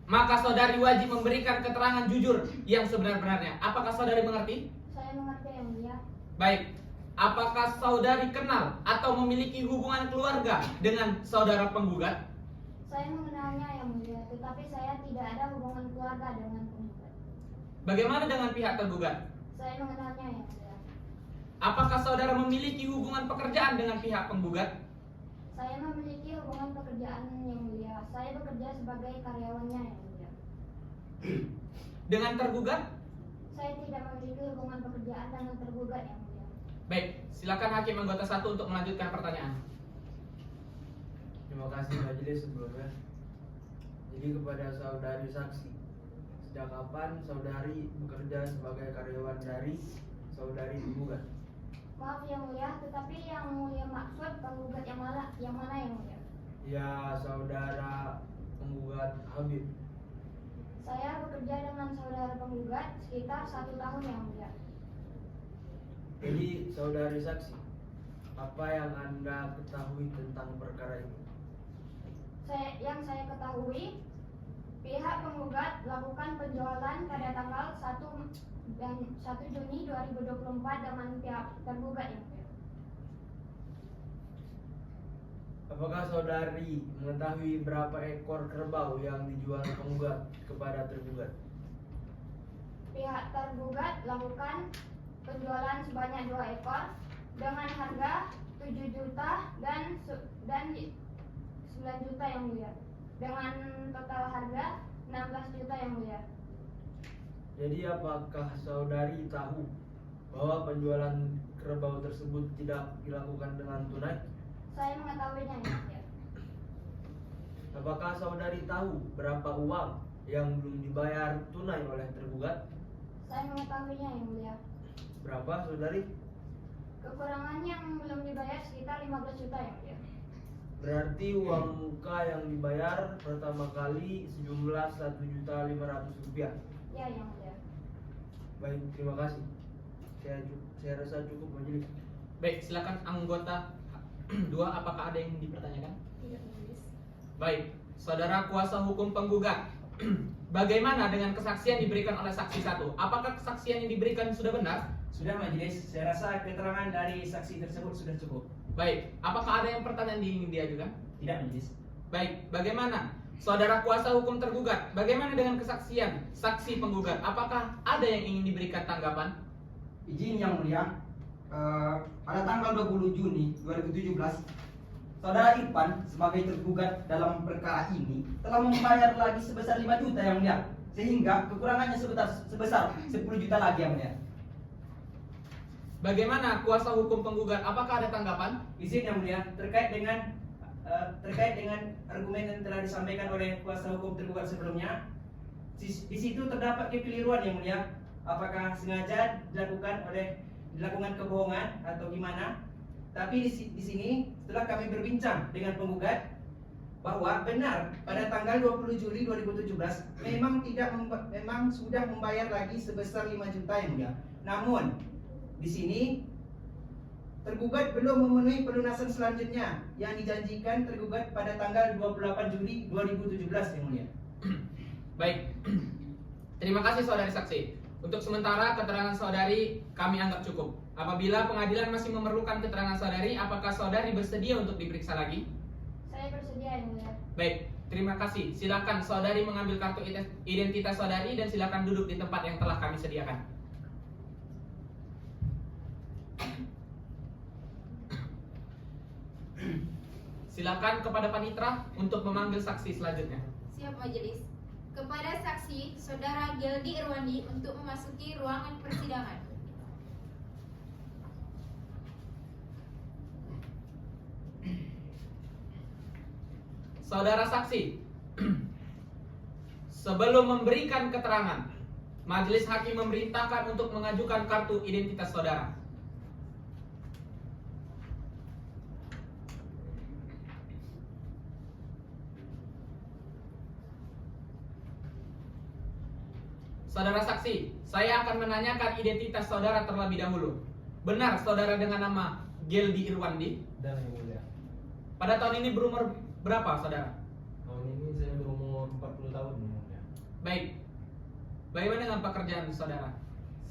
S2: maka saudari wajib memberikan keterangan jujur yang sebenar-benarnya. Apakah saudari mengerti?
S7: Saya mengerti yang mulia.
S2: Baik. Apakah saudari kenal atau memiliki hubungan keluarga dengan saudara penggugat?
S7: Saya mengenalnya yang mulia, tetapi saya tidak ada hubungan keluarga dengan penggugat.
S2: Bagaimana dengan pihak tergugat?
S7: Saya mengenalnya yang mulia.
S2: Apakah saudara memiliki hubungan pekerjaan dengan pihak penggugat?
S7: Saya memiliki hubungan pekerjaan yang mulia. Saya bekerja sebagai karyawannya yang mulia.
S2: Dengan tergugat?
S7: Saya tidak memiliki hubungan pekerjaan dengan tergugat yang mulia.
S2: Baik, silakan hakim anggota 1 untuk melanjutkan pertanyaan.
S9: Terima kasih majelis sebelumnya. Jadi kepada saudari saksi, sejak kapan saudari bekerja sebagai karyawan dari saudari penggugat?
S7: Maaf yang mulia, tetapi yang mulia maksud penggugat yang mana yang mulia?
S9: Ya, saudara penggugat Habib.
S7: Saya bekerja dengan saudara penggugat sekitar 1 tahun yang mulia.
S9: Jadi, saudari saksi, apa yang Anda ketahui tentang perkara ini?
S7: Yang saya ketahui, pihak penggugat melakukan penjualan pada tanggal 1 Juni 2024 dengan pihak tergugat yang mulia.
S9: Apakah saudari mengetahui berapa ekor kerbau yang dijual penggugat kepada tergugat?
S7: Pihak tergugat lakukan penjualan sebanyak 2 ekor dengan harga 7 juta dan 9 juta yang mulia, dengan total harga 16 juta yang mulia.
S9: Jadi apakah saudari tahu bahwa penjualan kerbau tersebut tidak dilakukan dengan tunai?
S7: Saya mengetahuinya yang mulia.
S9: Apakah saudari tahu berapa uang yang belum dibayar tunai oleh tergugat?
S7: Saya mengetahuinya yang mulia.
S9: Berapa saudari?
S7: Kekurangan yang belum dibayar sekitar 15 juta yang mulia.
S9: Berarti uang muka yang dibayar pertama kali sejumlah 1.500.000 rupiah.
S7: Ya yang mulia.
S9: Baik, terima kasih. Saya rasa cukup majelis.
S2: Baik, silakan anggota 2, apakah ada yang dipertanyakan?
S1: Tidak, majelis.
S2: Baik, saudara kuasa hukum penggugat, bagaimana dengan kesaksian diberikan oleh saksi 1? Apakah kesaksian yang diberikan sudah benar?
S3: Sudah majelis, saya rasa keterangan dari saksi tersebut sudah cukup.
S2: Baik, apakah ada yang pertanyaan ingin diajukan?
S3: Tidak majelis.
S2: Baik, bagaimana saudara kuasa hukum tergugat, bagaimana dengan kesaksian saksi penggugat? Apakah ada yang ingin diberikan tanggapan?
S4: Izin yang mulia, pada tanggal 20 Juni 2017, saudara Irfan sebagai tergugat dalam perkara ini telah membayar lagi sebesar 5 juta yang mulia, sehingga kekurangannya sebesar 10 juta lagi yang mulia.
S2: Bagaimana kuasa hukum penggugat? Apakah ada tanggapan?
S3: Izin yang mulia, terkait dengan argumen yang telah disampaikan oleh kuasa hukum tergugat sebelumnya, di situ terdapat kekeliruan yang mulia. Apakah sengaja dilakukan kebohongan atau gimana? Tapi di sini setelah kami berbincang dengan penggugat bahwa benar pada tanggal 20 Juli 2017 memang sudah membayar lagi sebesar 5 juta yang mulia. Namun di sini tergugat belum memenuhi pelunasan selanjutnya yang dijanjikan tergugat pada tanggal 28 Juli 2017 yang mulia.
S2: Baik, terima kasih saudari saksi. Untuk sementara keterangan saudari kami anggap cukup. Apabila pengadilan masih memerlukan keterangan saudari, apakah saudari bersedia untuk diperiksa lagi?
S7: Saya bersedia yang mulia.
S2: Baik, terima kasih. Silakan saudari mengambil kartu identitas saudari dan silakan duduk di tempat yang telah kami sediakan. Silakan kepada panitra untuk memanggil saksi selanjutnya.
S1: Siap majelis. Kepada saksi Saudara Geldi Irwandi untuk memasuki ruangan persidangan.
S2: Saudara saksi, sebelum memberikan keterangan, majelis hakim memerintahkan untuk mengajukan kartu identitas saudara. Saudara saksi, saya akan menanyakan identitas saudara terlebih dahulu. Benar saudara dengan nama Geldi Irwandi?
S5: Dan yang mulia,
S2: Pada tahun ini berumur berapa saudara?
S5: tahun ini saya berumur 40 tahun yang mulia.
S2: Baik. Bagaimana dengan pekerjaan saudara?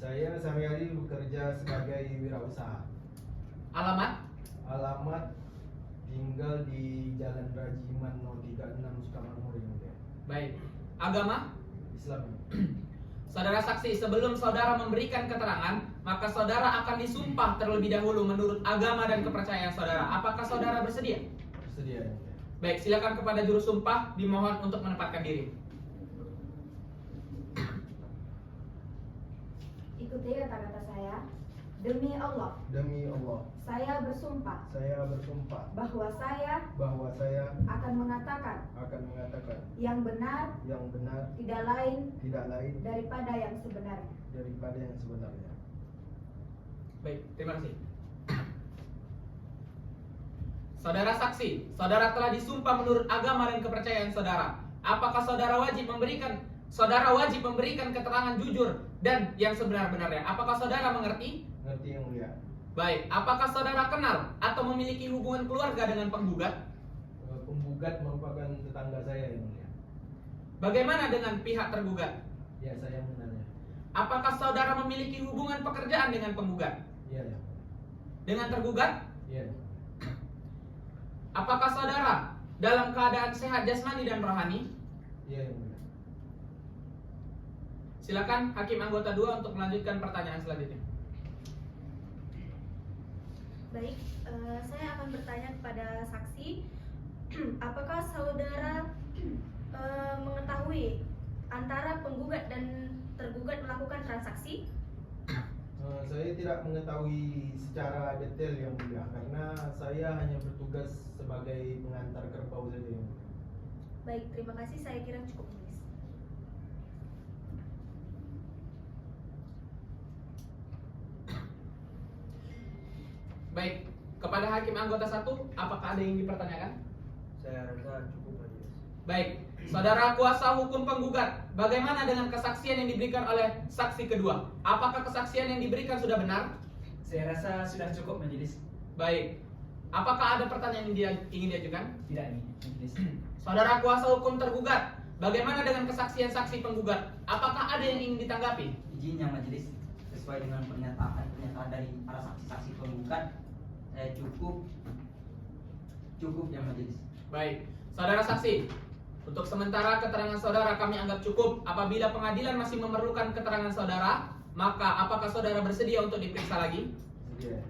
S5: Saya sehari-hari bekerja sebagai wirausaha.
S2: Alamat?
S5: Alamat tinggal di Jalan Rajiman 036 Sukamakmur yang mulia.
S2: Baik. Agama?
S5: Islam.
S2: Saudara saksi, sebelum saudara memberikan keterangan, maka saudara akan disumpah terlebih dahulu menurut agama dan kepercayaan saudara. Apakah saudara bersedia?
S5: Bersedia yang mulia.
S2: Baik, silakan kepada juru sumpah dimohon untuk menempatkan diri.
S8: Ikuti kata-kata saya. Demi Allah,
S5: Demi Allah,
S8: saya bersumpah
S5: saya bersumpah
S8: bahwa saya
S5: bahwa saya
S8: akan mengatakan
S5: akan mengatakan
S8: yang benar
S5: yang benar
S8: tidak lain
S5: tidak lain
S8: daripada yang sebenarnya.
S5: daripada yang sebenarnya.
S2: Baik, terima kasih. Saudara saksi, saudara telah disumpah menurut agama dan kepercayaan saudara. Apakah saudara wajib memberikan keterangan jujur dan yang sebenar-benarnya? Apakah saudara mengerti?
S5: Ngerti yang mulia.
S2: Baik, apakah saudara kenal atau memiliki hubungan keluarga dengan penggugat?
S5: Penggugat merupakan tetangga saya yang mulia.
S2: Bagaimana dengan pihak tergugat?
S5: Ya, saya mengenalnya.
S2: Apakah saudara memiliki hubungan pekerjaan dengan penggugat?
S5: Iya, yang mulia.
S2: Dengan tergugat?
S5: Iya.
S2: Apakah saudara dalam keadaan sehat jasmani dan rohani?
S5: Iya, yang mulia.
S2: Silakan Hakim anggota 2 untuk melanjutkan pertanyaan selanjutnya.
S8: Baik, saya akan bertanya kepada saksi, apakah saudara mengetahui antara penggugat dan tergugat melakukan transaksi?
S5: Saya tidak mengetahui secara detail yang mulia karena saya hanya bertugas sebagai pengantar kerbau saja yang mulia.
S8: Baik, terima kasih. Saya kira cukup menulis.
S2: Baik, kepada Hakim anggota 1, apakah ada yang dipertanyakan?
S9: Saya rasa cukup majelis.
S2: Baik, saudara kuasa hukum penggugat, bagaimana dengan kesaksian yang diberikan oleh saksi kedua? Apakah kesaksian yang diberikan sudah benar?
S4: Saya rasa sudah cukup majelis.
S2: Baik, apakah ada pertanyaan yang ingin diajukan?
S4: Tidak ini majelis.
S2: Saudara kuasa hukum tergugat, bagaimana dengan kesaksian saksi penggugat? Apakah ada yang ingin ditanggapi?
S4: Izin yang majelis, sesuai dengan pernyataan dari para saksi-saksi penggugat, saya cukup yang majelis.
S2: Baik, saudara saksi, untuk sementara keterangan saudara kami anggap cukup. Apabila pengadilan masih memerlukan keterangan saudara, maka apakah saudara bersedia untuk diperiksa lagi?
S5: Iya.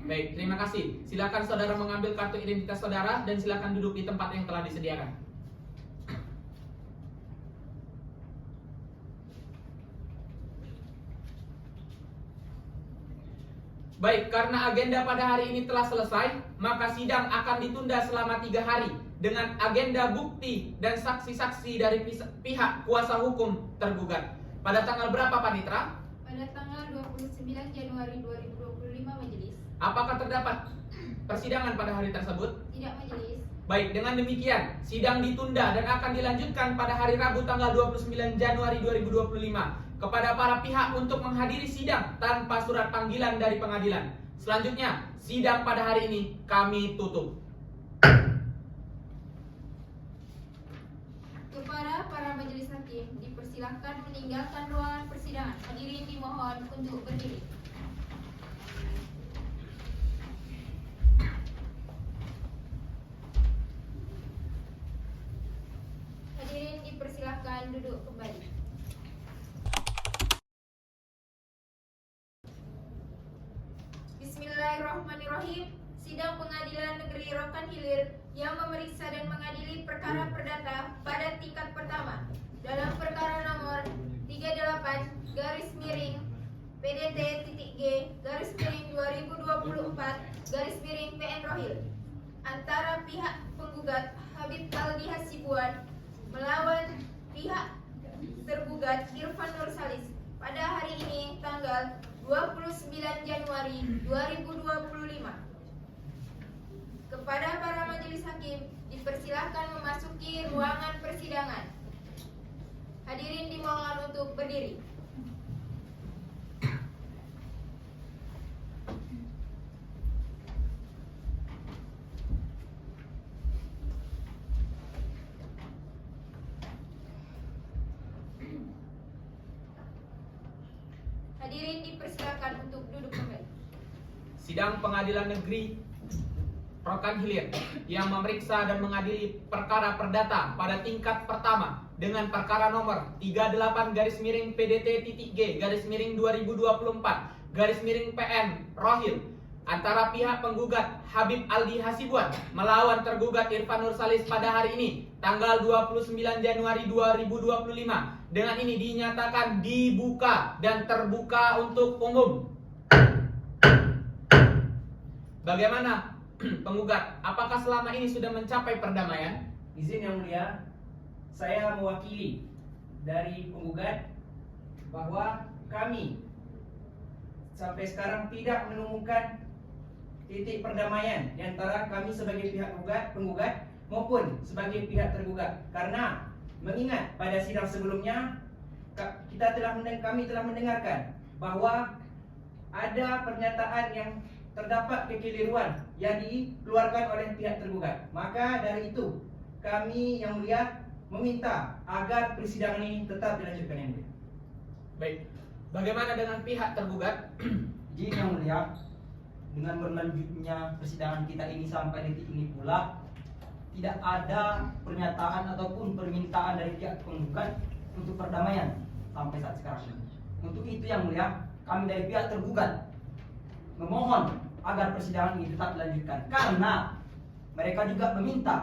S2: Baik, terima kasih. Silakan saudara mengambil kartu identitas saudara dan silakan duduk di tempat yang telah disediakan. Baik, karena agenda pada hari ini telah selesai, maka sidang akan ditunda selama 3 hari dengan agenda bukti dan saksi-saksi dari pihak kuasa hukum tergugat. Pada tanggal berapa, Panitra?
S1: Pada tanggal 29 Januari 2025 majelis.
S2: Apakah terdapat persidangan pada hari tersebut?
S1: Tidak majelis.
S2: Baik, dengan demikian sidang ditunda dan akan dilanjutkan pada hari Rabu tanggal 29 Januari 2025 kepada para pihak untuk menghadiri sidang tanpa surat panggilan dari pengadilan. Selanjutnya, sidang pada hari ini kami tutup.
S1: Kepada para majelis hakim dipersilahkan meninggalkan ruangan persidangan. Hadirin dimohon untuk berdiri. Hadirin dipersilahkan duduk kembali. Bismillahirrahmanirrahim. Sidang Pengadilan Negeri Rokan Hilir yang memeriksa dan mengadili perkara perdata pada tingkat pertama dalam perkara nomor 38 garis miring PDT.G garis miring 2024 garis miring PN Rohil antara pihak penggugat Habib Aldi Hasibuan melawan pihak tergugat Irfan Nursalis pada hari ini tanggal 29 Januari 2025. Kepada para majelis hakim dipersilahkan memasuki ruangan persidangan. Hadirin dimohon untuk berdiri. Hadirin dipersilakan untuk duduk kembali.
S2: Sidang Pengadilan Negeri Rokan Hilir yang memeriksa dan mengadili perkara perdata pada tingkat pertama dengan perkara nomor 38 garis miring PDT.G garis miring 2024 garis miring PN Rohil antara pihak penggugat Habib Aldi Hasibuan melawan tergugat Irfan Nursalis pada hari ini tanggal 29 Januari 2025 dengan ini dinyatakan dibuka dan terbuka untuk umum. Bagaimana penggugat? Apakah selama ini sudah mencapai perdamaian?
S4: Izin yang mulia, saya mewakili dari penggugat bahwa kami sampai sekarang tidak menemukan
S3: titik perdamaian di antara kami sebagai pihak penggugat maupun sebagai pihak tergugat. Karena mengingat pada sidang sebelumnya kami telah mendengarkan bahwa ada pernyataan yang terdapat kekeliruan yang dikeluarkan oleh pihak tergugat. Maka dari itu kami yang mulia meminta agar persidangan ini tetap dilanjutkan yang mulia.
S2: Baik. Bagaimana dengan pihak tergugat?
S4: Izin yang mulia, dengan berlanjutnya persidangan kita ini sampai detik ini pula tidak ada pernyataan ataupun permintaan dari pihak penggugat untuk perdamaian sampai saat sekarang ini. Untuk itu yang mulia, kami dari pihak tergugat memohon agar persidangan ini tetap dilanjutkan karena mereka juga meminta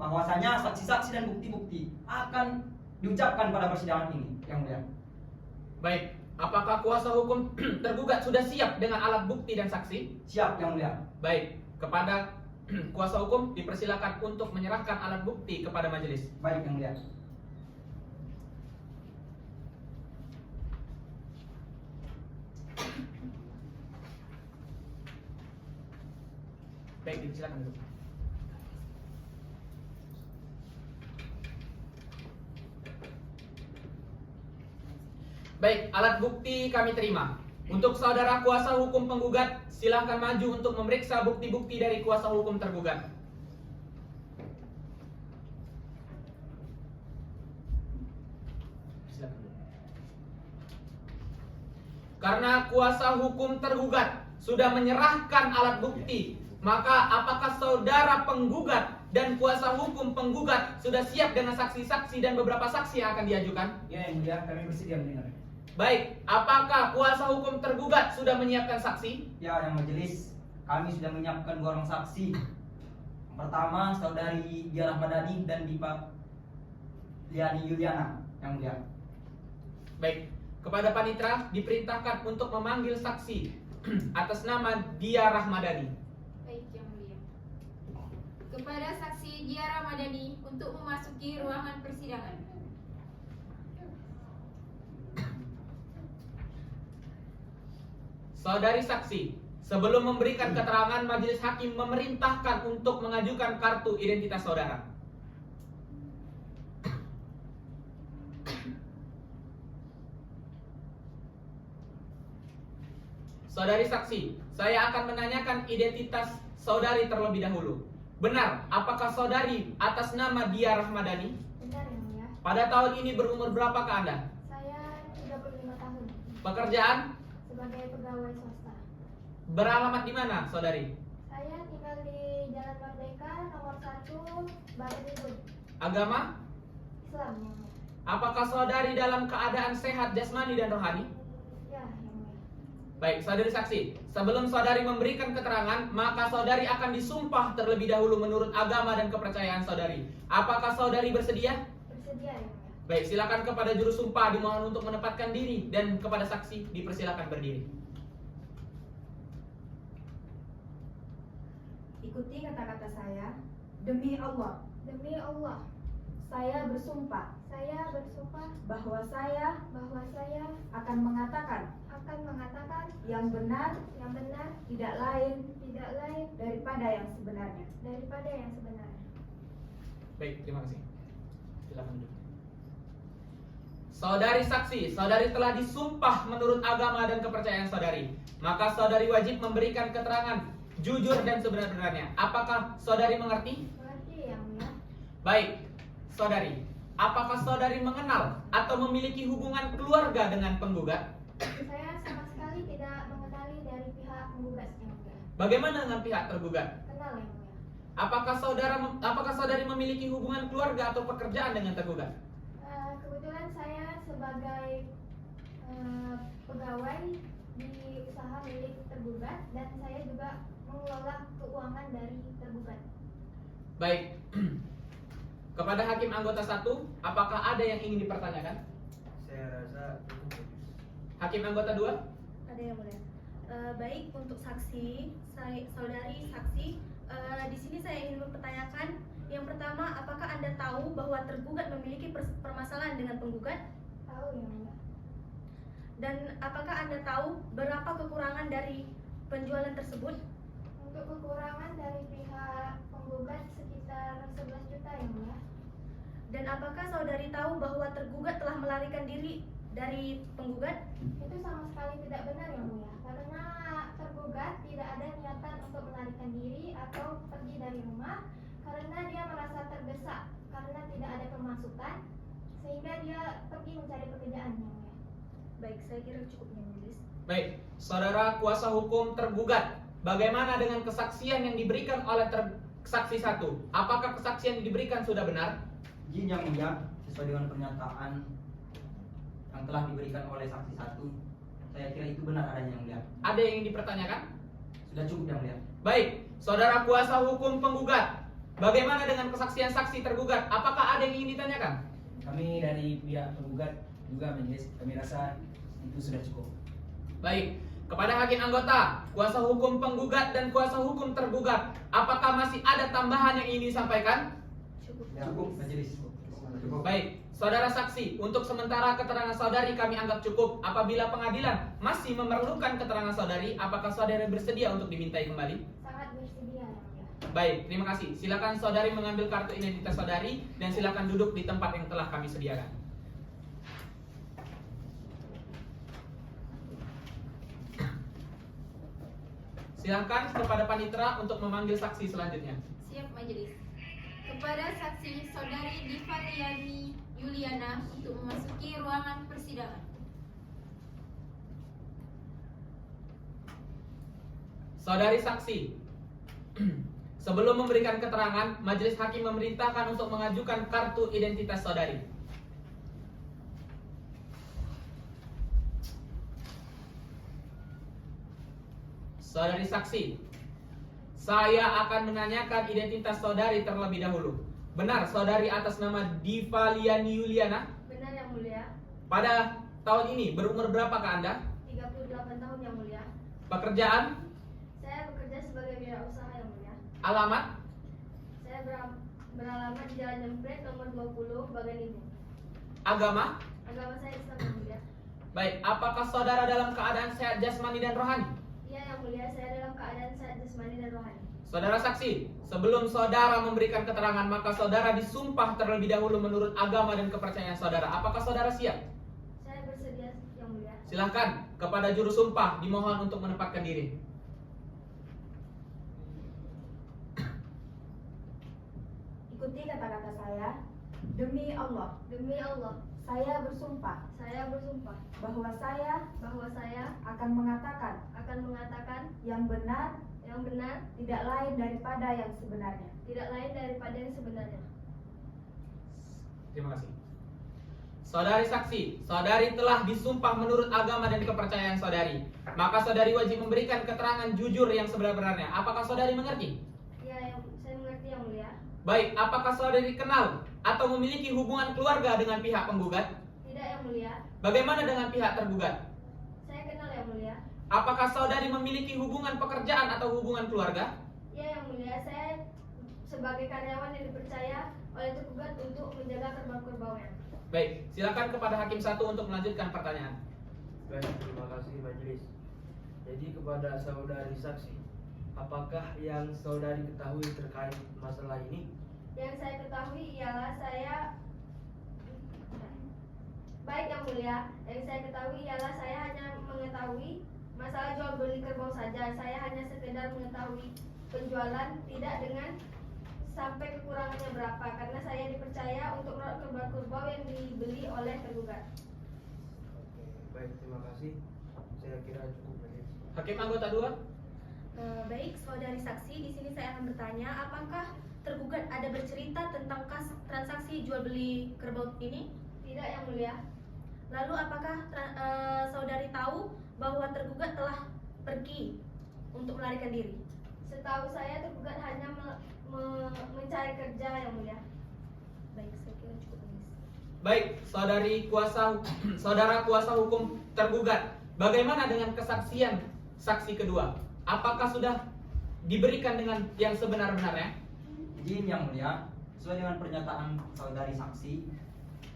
S4: bahwasanya saksi-saksi dan bukti-bukti akan diucapkan pada persidangan ini yang mulia.
S2: Baik, apakah kuasa hukum tergugat sudah siap dengan alat bukti dan saksi?
S4: Siap yang mulia.
S2: Baik, kepada kuasa hukum dipersilakan untuk menyerahkan alat bukti kepada majelis.
S4: Baik yang mulia.
S2: Baik, dipersilakan dulu. Baik, alat bukti kami terima. Untuk saudara kuasa hukum penggugat, silahkan maju untuk memeriksa bukti-bukti dari kuasa hukum tergugat. Karena kuasa hukum tergugat sudah menyerahkan alat bukti, maka apakah saudara penggugat dan kuasa hukum penggugat sudah siap dengan saksi-saksi dan beberapa saksi yang akan diajukan?
S3: Ya yang mulia, kami bersedia mendengar.
S2: Baik, apakah kuasa hukum tergugat sudah menyiapkan saksi?
S4: Ya yang majelis, kami sudah menyiapkan 2 orang saksi. Yang pertama saudari Dia Rahmadani dan Dipa Liani Yuliana yang mulia.
S2: Baik, kepada Panitra diperintahkan untuk memanggil saksi atas nama Dia Rahmadani.
S1: Baik yang mulia. Kepada saksi Dia Ramadhani untuk memasuki ruangan persidangan.
S2: Saudari saksi, sebelum memberikan keterangan, majelis hakim memerintahkan untuk mengajukan kartu identitas saudara. Saudari saksi, saya akan menanyakan identitas saudari terlebih dahulu. Benar, apakah saudari atas nama Dia Rahmadani?
S7: Benar yang mulia.
S2: Pada tahun ini berumur berapakah Anda?
S7: Saya 35 tahun
S2: Pekerjaan?
S7: sebagai pegawai swasta.
S2: Beralamat di mana, saudari?
S7: Saya tinggal di Jalan Merdeka nomor 1 Baru Ribut,
S2: Agama?
S7: Islam yang mulia.
S2: Apakah saudari dalam keadaan sehat jasmani dan rohani?
S7: Ya yang mulia.
S2: Baik, saudari saksi, sebelum saudari memberikan keterangan, maka saudari akan disumpah terlebih dahulu menurut agama dan kepercayaan saudari. Apakah saudari bersedia?
S7: Bersedia yang mulia.
S2: Baik, silakan kepada juru sumpah dimohon untuk menempatkan diri dan kepada saksi dipersilakan berdiri.
S8: Ikuti kata-kata saya. Demi Allah,
S7: Demi Allah,
S8: saya bersumpah
S7: saya bersumpah
S8: bahwa saya
S7: bahwa saya
S8: akan mengatakan
S7: akan mengatakan
S8: yang benar
S7: yang benar
S8: tidak lain
S7: tidak lain
S8: daripada yang sebenarnya.
S7: daripada yang sebenarnya.
S2: Baik, terima kasih. Silakan duduk. Saudari saksi, saudari telah disumpah menurut agama dan kepercayaan saudari. Maka saudari wajib memberikan keterangan jujur dan sebenar-benarnya. Apakah saudari mengerti?
S7: Mengerti yang mulia.
S2: Baik, saudari. Apakah saudari mengenal atau memiliki hubungan keluarga dengan penggugat?
S7: Saya sama sekali tidak mengenali dari pihak penggugat yang mulia.
S2: Bagaimana dengan pihak tergugat?
S7: Kenal yang mulia.
S2: Apakah saudari memiliki hubungan keluarga atau pekerjaan dengan tergugat?
S7: Kebetulan saya sebagai pegawai di usaha milik tergugat dan saya juga mengelola keuangan dari tergugat.
S2: Baik. Kepada hakim anggota 1, apakah ada yang ingin dipertanyakan?
S9: Saya rasa cukup bagus.
S2: Hakim anggota 2?
S10: Ada yang mulia. Baik, untuk saksi, saudari saksi, di sini saya ingin mempertanyakan. Yang pertama, apakah Anda tahu bahwa tergugat memiliki permasalahan dengan penggugat?
S7: Tahu yang mulia.
S10: Dan apakah Anda tahu berapa kekurangan dari penjualan tersebut?
S7: Untuk kekurangan dari pihak penggugat sekitar 11 juta yang mulia.
S10: Dan apakah saudari tahu bahwa tergugat telah melarikan diri dari penggugat?
S7: Itu sama sekali tidak benar yang mulia, karena tergugat tidak ada niatan untuk melarikan diri atau pergi dari rumah karena dia merasa terdesak karena tidak ada pemasukan sehingga dia pergi mencari pekerjaan yang mulia.
S10: Baik, saya kira cukup yang majelis.
S2: Baik, saudara kuasa hukum tergugat, bagaimana dengan kesaksian yang diberikan oleh saksi 1? Apakah kesaksian yang diberikan sudah benar?
S4: Izin yang mulia, sesuai dengan pernyataan yang telah diberikan oleh saksi 1, saya kira itu benar adanya yang mulia.
S2: Ada yang ingin dipertanyakan?
S4: Sudah cukup yang mulia.
S2: Baik, saudara kuasa hukum penggugat, bagaimana dengan kesaksian saksi tergugat? Apakah ada yang ingin ditanyakan?
S11: Kami dari pihak penggugat juga majelis, kami rasa itu sudah cukup.
S2: Baik, kepada hakim anggota, kuasa hukum penggugat dan kuasa hukum tergugat, apakah masih ada tambahan yang ingin disampaikan?
S4: Cukup majelis. Cukup.
S2: Baik, saudara saksi, untuk sementara keterangan saudari kami anggap cukup. Apabila pengadilan masih memerlukan keterangan saudari, apakah saudari bersedia untuk dimintai kembali?
S7: Sangat bersedia yang mulia.
S2: Baik, terima kasih. Silakan saudari mengambil kartu identitas saudari dan silakan duduk di tempat yang telah kami sediakan. Silakan kepada panitera untuk memanggil saksi selanjutnya.
S1: Siap majelis. Kepada saksi saudari Divaliani Yuliana untuk memasuki ruangan persidangan.
S2: Saudari saksi, sebelum memberikan keterangan, majelis hakim memerintahkan untuk mengajukan kartu identitas saudari. Saudari saksi, saya akan menanyakan identitas saudari terlebih dahulu. Benar saudari atas nama Divaliani Yuliana?
S10: Benar yang mulia.
S2: Pada tahun ini berumur berapakah Anda?
S10: 38 tahun yang mulia.
S2: Pekerjaan?
S10: Saya bekerja sebagai wirausaha yang mulia.
S2: Alamat?
S10: Saya beralamat di Jalan Jempret nomor 20 Bagan Ibu.
S2: Agama?
S10: Agama saya Islam yang mulia.
S2: Baik, apakah saudara dalam keadaan sehat jasmani dan rohani?
S10: Iya yang mulia, saya dalam keadaan sehat jasmani dan rohani.
S2: Saudara saksi, sebelum saudara memberikan keterangan, maka saudara disumpah terlebih dahulu menurut agama dan kepercayaan saudara. Apakah saudara siap?
S10: Saya bersedia yang mulia.
S2: Silahkan, kepada juru sumpah dimohon untuk menempatkan diri.
S8: Ikuti kata-kata saya. Demi Allah,
S10: Demi Allah,
S8: saya bersumpah
S10: saya bersumpah
S8: bahwa
S10: bahwa saya
S8: akan mengatakan
S10: akan mengatakan
S8: yang benar,
S10: yang benar,
S8: tidak lain daripada yang sebenarnya.
S10: tidak lain daripada yang sebenarnya.
S2: Terima kasih. Saudari saksi, saudari telah disumpah menurut agama dan kepercayaan saudari. Maka saudari wajib memberikan keterangan jujur yang sebenar-benarnya. Apakah saudari mengerti?
S10: Iya, saya mengerti yang mulia.
S2: Baik, apakah saudari kenal atau memiliki hubungan keluarga dengan pihak penggugat?
S10: Tidak yang mulia.
S2: Bagaimana dengan pihak tergugat?
S10: Saya kenal yang mulia.
S2: Apakah saudari memiliki hubungan pekerjaan atau hubungan keluarga?
S10: Iya yang mulia, saya sebagai karyawan yang dipercaya oleh tergugat untuk menjaga kerbau-kerbaunya.
S2: Baik, silakan kepada hakim 1 untuk melanjutkan pertanyaan.
S9: Baik, terima kasih majelis. Jadi kepada saudari saksi, apakah yang saudari ketahui terkait masalah ini?
S10: Yang saya ketahui ialah baik yang mulia, yang saya ketahui ialah saya hanya mengetahui masalah jual beli kerbau saja. Saya hanya sekedar mengetahui penjualan, tidak dengan sampai kekurangannya berapa, karena saya dipercaya untuk merawat kerbau-kerbau yang dibeli oleh tergugat.
S9: Baik, terima kasih. Saya kira cukup majelis.
S2: Hakim anggota 2.
S10: Baik, saudari saksi, di sini saya akan bertanya, apakah tergugat ada bercerita tentang transaksi jual beli kerbau ini? Tidak yang mulia. Lalu apakah saudari tahu bahwa tergugat telah pergi untuk melarikan diri? Setahu saya tergugat hanya mencari kerja yang mulia. Baik, saya kira cukup majelis.
S2: Baik, saudara kuasa hukum tergugat. Bagaimana dengan kesaksian saksi kedua? Apakah sudah diberikan dengan yang sebenar-benarnya?
S4: Izin yang mulia, sesuai dengan pernyataan saudari saksi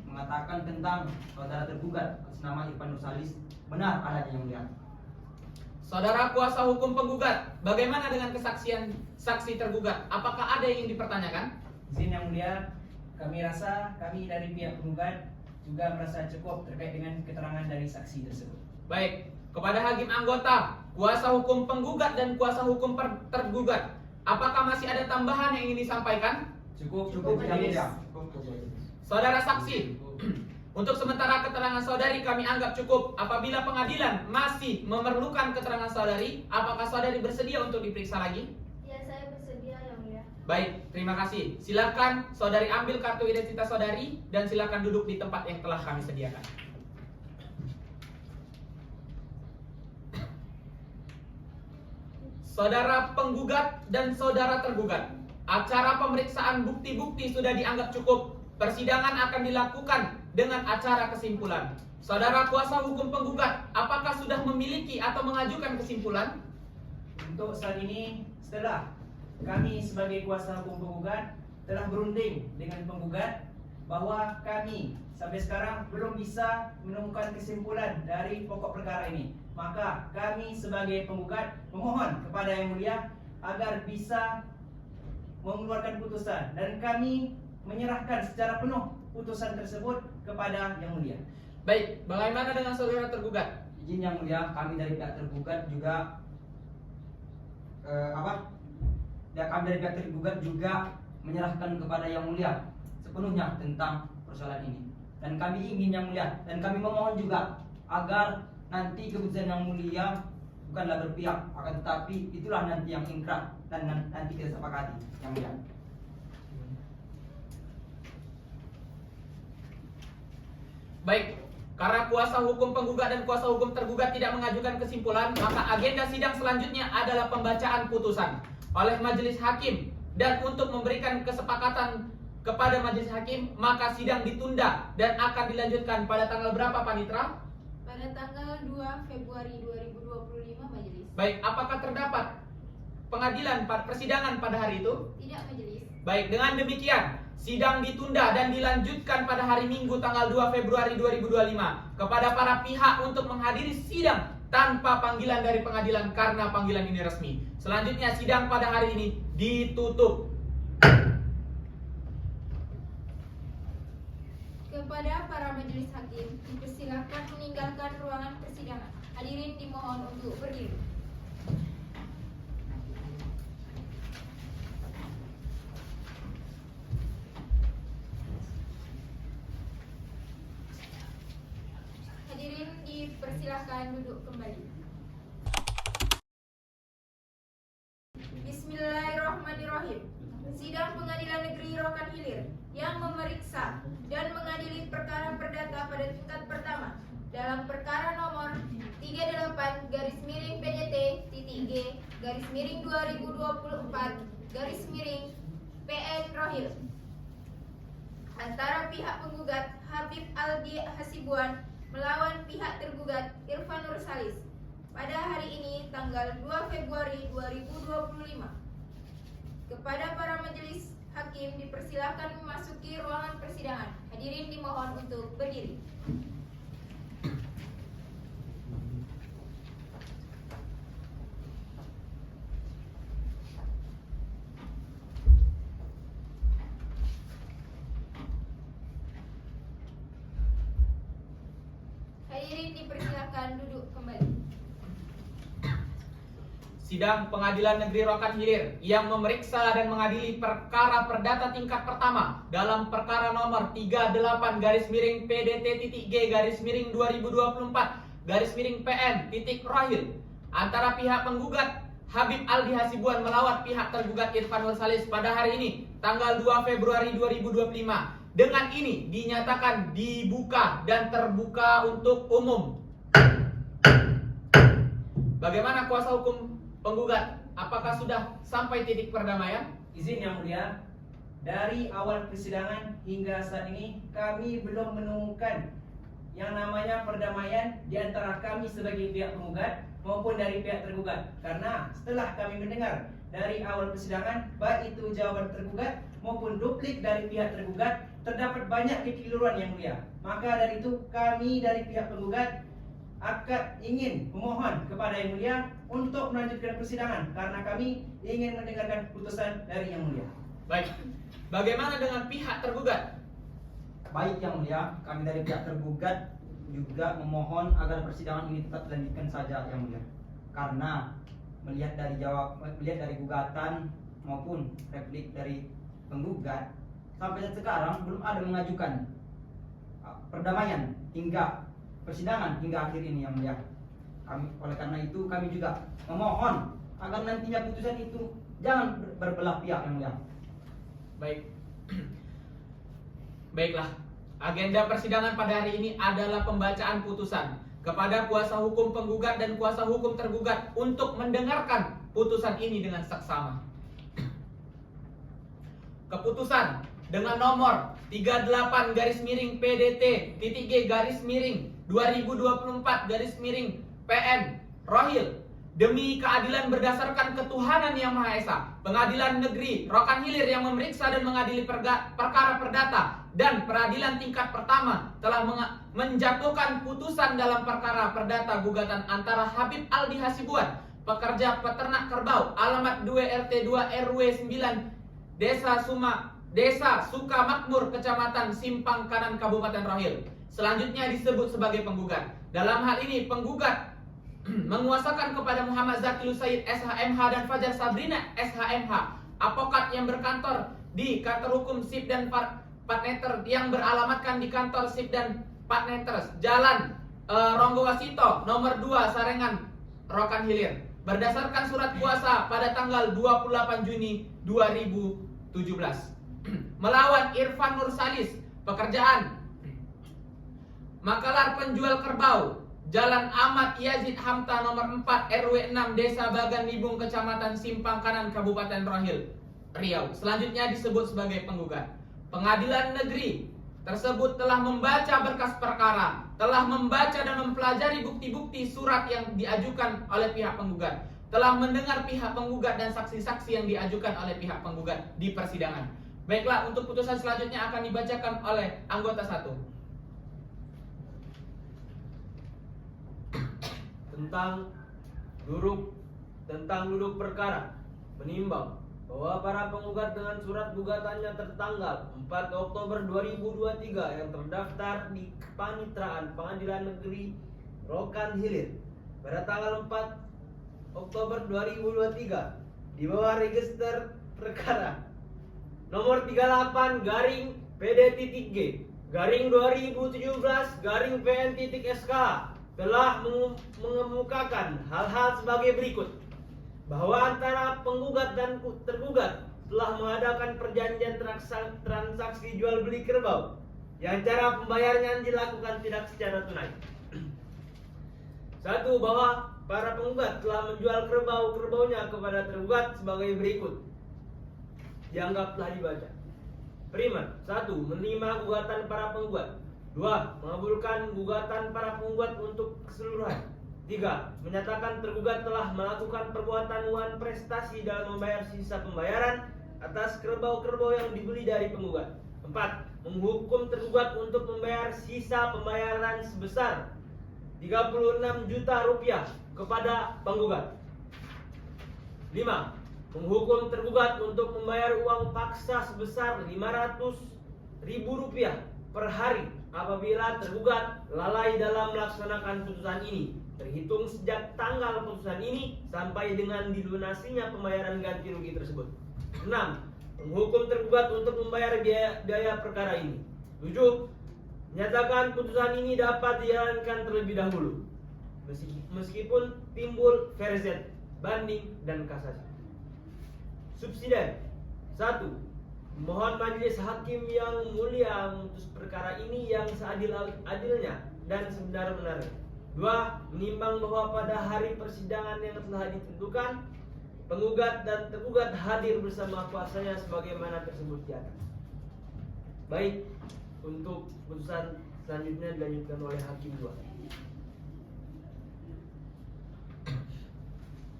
S4: mengatakan tentang saudara tergugat atas nama Irfan Nursalis, benar adanya yang mulia.
S2: Saudara kuasa hukum penggugat, bagaimana dengan kesaksian saksi tergugat? Apakah ada yang ingin dipertanyakan?
S11: Izin yang mulia, kami rasa kami dari pihak penggugat juga merasa cukup terkait dengan keterangan dari saksi tersebut.
S2: Baik, kepada hakim anggota, kuasa hukum penggugat dan kuasa hukum tergugat, apakah masih ada tambahan yang ingin disampaikan?
S4: Cukup
S11: Majelis.
S4: yang
S2: Saudara saksi, untuk sementara keterangan saudari kami anggap cukup. Apabila pengadilan masih memerlukan keterangan saudari, apakah saudari bersedia untuk diperiksa lagi?
S7: Ya, saya bersedia yang mulia.
S2: Baik, terima kasih. Silakan saudari ambil kartu identitas saudari dan silakan duduk di tempat yang telah kami sediakan. Saudara penggugat dan saudara tergugat, acara pemeriksaan bukti-bukti sudah dianggap cukup. Persidangan akan dilakukan dengan acara kesimpulan. Saudara kuasa hukum penggugat, apakah sudah memiliki atau mengajukan kesimpulan?
S11: Untuk saat ini, setelah kami sebagai kuasa hukum penggugat telah berunding dengan penggugat bahwa kami sampai sekarang belum bisa menemukan kesimpulan dari pokok perkara ini, maka kami sebagai penggugat memohon kepada Yang Mulia agar bisa mengeluarkan putusan, dan kami menyerahkan secara penuh putusan tersebut kepada Yang Mulia.
S2: Baik, bagaimana dengan saudara tergugat?
S4: Izin Yang Mulia, kami dari pihak tergugat juga kami dari pihak tergugat juga menyerahkan kepada Yang Mulia sepenuhnya tentang persoalan ini. Dan kami ingin Yang Mulia, dan kami memohon juga agar nanti keputusan Yang Mulia bukanlah berpihak, akan tetapi itulah nanti yang ingkrah dan nanti kita sepakati, Yang Mulia.
S2: Baik, karena kuasa hukum penggugat dan kuasa hukum tergugat tidak mengajukan kesimpulan, maka agenda sidang selanjutnya adalah pembacaan putusan oleh majelis hakim. Dan untuk memberikan kesepakatan kepada majelis hakim, maka sidang ditunda dan akan dilanjutkan pada tanggal berapa, Panitra?
S1: Pada tanggal 2 Februari 2025, majelis.
S2: Baik, apakah terdapat persidangan pada hari itu?
S1: Tidak, majelis.
S2: Baik, dengan demikian sidang ditunda dan dilanjutkan pada hari Minggu tanggal 2 Februari 2025 kepada para pihak untuk menghadiri sidang tanpa panggilan dari pengadilan karena panggilan ini resmi. Selanjutnya sidang pada hari ini ditutup.
S1: Kepada para majelis hakim, dipersilakan meninggalkan ruangan persidangan. Hadirin dimohon untuk berdiri. Hadirin dipersilakan duduk kembali. Bismillahirrahmanirrahim. Sidang Pengadilan Negeri Rokan Hilir yang memeriksa dan mengadili perkara perdata pada tingkat pertama dalam perkara nomor 38-PDT-G-2024-PN Rohil antara pihak penggugat Habib Aldi Hasibuan melawan pihak tergugat Irfan Nursalis pada hari ini tanggal 2 Februari 2025. Kepada para majelis hakim dipersilakan memasuki ruangan persidangan. Hadirin dimohon untuk berdiri. Hadirin dipersilakan duduk kembali.
S2: Sidang Pengadilan Negeri Rokan Hilir yang memeriksa dan mengadili perkara perdata tingkat pertama dalam perkara nomor 38-PDT-G-2024-PN antara pihak penggugat Habib Aldi Hasibuan melawan pihak tergugat Irfan Nursalis pada hari ini tanggal 2 Februari 2025. Dengan ini dinyatakan dibuka dan terbuka untuk umum. Bagaimana kuasa hukum penggugat? Apakah sudah sampai titik perdamaian?
S11: Izin Yang Mulia, dari awal persidangan hingga saat ini kami belum menemukan yang namanya perdamaian di antara kami sebagai pihak penggugat maupun dari pihak tergugat. Karena setelah kami mendengar dari awal persidangan, baik itu jawaban tergugat maupun duplik dari pihak tergugat, terdapat banyak kekeliruan Yang Mulia. Maka dari itu kami dari pihak penggugat akad ingin memohon kepada Yang Mulia untuk melanjutkan persidangan karena kami ingin mendengarkan putusan dari Yang Mulia.
S2: Baik. Bagaimana dengan pihak tergugat?
S4: Baik Yang Mulia, kami dari pihak tergugat juga memohon agar persidangan ini tetap dilanjutkan saja Yang Mulia. Karena melihat dari gugatan maupun replik dari penggugat sampai sekarang belum ada mengajukan perdamaian hingga persidangan hingga akhir ini Yang Mulia. Oleh karena itu kami juga memohon agar nantinya putusan itu jangan berbelah pihak Yang Mulia.
S2: Baik. Baiklah. Agenda persidangan pada hari ini adalah pembacaan putusan kepada kuasa hukum penggugat dan kuasa hukum tergugat untuk mendengarkan putusan ini dengan seksama. Keputusan dengan nomor 38-PDT-G-2024-PN Rohil demi keadilan berdasarkan ketuhanan yang Maha Esa, Pengadilan Negeri Rokan Hilir yang memeriksa dan mengadili perkara perdata dan peradilan tingkat pertama telah menjatuhkan putusan dalam perkara perdata gugatan antara Habib Aldi Hasibuan, pekerja peternak kerbau, alamat 2 RT 2 RW 9 Desa Sukamakmur, Kecamatan Simpang Kanan, Kabupaten Rohil. Selanjutnya disebut sebagai penggugat. Dalam hal ini penggugat menguasakan kepada Muhammad Zakil Said SHMH dan Fajar Sabrina SHMH, advokat yang berkantor di kantor hukum Sip dan Partner yang beralamatkan di kantor Sip dan Partner Jalan Ronggowasito nomor 2 Sarengan Rokan Hilir, berdasarkan surat kuasa pada tanggal 28 Juni 2017 melawan Irfan Nursalis, pekerjaan Makalar penjual kerbau, Jalan Ahmad Yazid Hamta nomor 4 RW 6 Desa Bagan Libung, Kecamatan Simpang Kanan, Kabupaten Rohil, Riau. Selanjutnya disebut sebagai penggugat. Pengadilan negeri tersebut telah membaca berkas perkara, telah membaca dan mempelajari bukti-bukti surat yang diajukan oleh pihak penggugat, telah mendengar pihak penggugat dan saksi-saksi yang diajukan oleh pihak penggugat di persidangan. Baiklah, untuk putusan selanjutnya akan dibacakan oleh anggota 1.
S9: Tentang duduk perkara menimbang bahwa para penggugat dengan surat gugatannya tertanggal 4 Oktober 2023 yang terdaftar di Kepanitraan Pengadilan Negeri Rokan Hilir pada tanggal 4 Oktober 2023 di bawah register perkara nomor 38 garing PD.G garing 2017 garing PN.SK telah mengemukakan hal-hal sebagai berikut, bahwa antara penggugat dan tergugat telah mengadakan perjanjian transaksi jual beli kerbau yang cara pembayarannya dilakukan tidak secara tunai. 1. Bahwa para penggugat telah menjual kerbaunya kepada tergugat sebagai berikut. Dianggap telah dibaca. Prima, 1. Menerima gugatan para penggugat. 2. Mengabulkan gugatan para penggugat untuk keseluruhan. 3. Menyatakan tergugat telah melakukan perbuatan wan prestasi dalam membayar sisa pembayaran atas kerbau-kerbau yang dibeli dari penggugat. 4. Menghukum tergugat untuk membayar sisa pembayaran sebesar 36 juta rupiah kepada penggugat. 5. Menghukum tergugat untuk membayar uang paksa sebesar 500.000 rupiah per hari apabila tergugat lalai dalam melaksanakan putusan ini, terhitung sejak tanggal putusan ini sampai dengan dilunasinya pembayaran ganti rugi tersebut. 6. Menghukum tergugat untuk membayar biaya perkara ini. 7. Menyatakan putusan ini dapat dijalankan terlebih dahulu meskipun timbul verzet, banding, dan kasasi. Subsidiar. 1. Mohon majelis hakim yang mulia memutus perkara ini yang seadil-adilnya dan sebenar-benarnya. 2. Menimbang bahwa pada hari persidangan yang telah ditentukan, penggugat dan tergugat hadir bersama kuasanya sebagaimana tersebut di atas. Baik, untuk putusan selanjutnya dilanjutkan oleh hakim 2.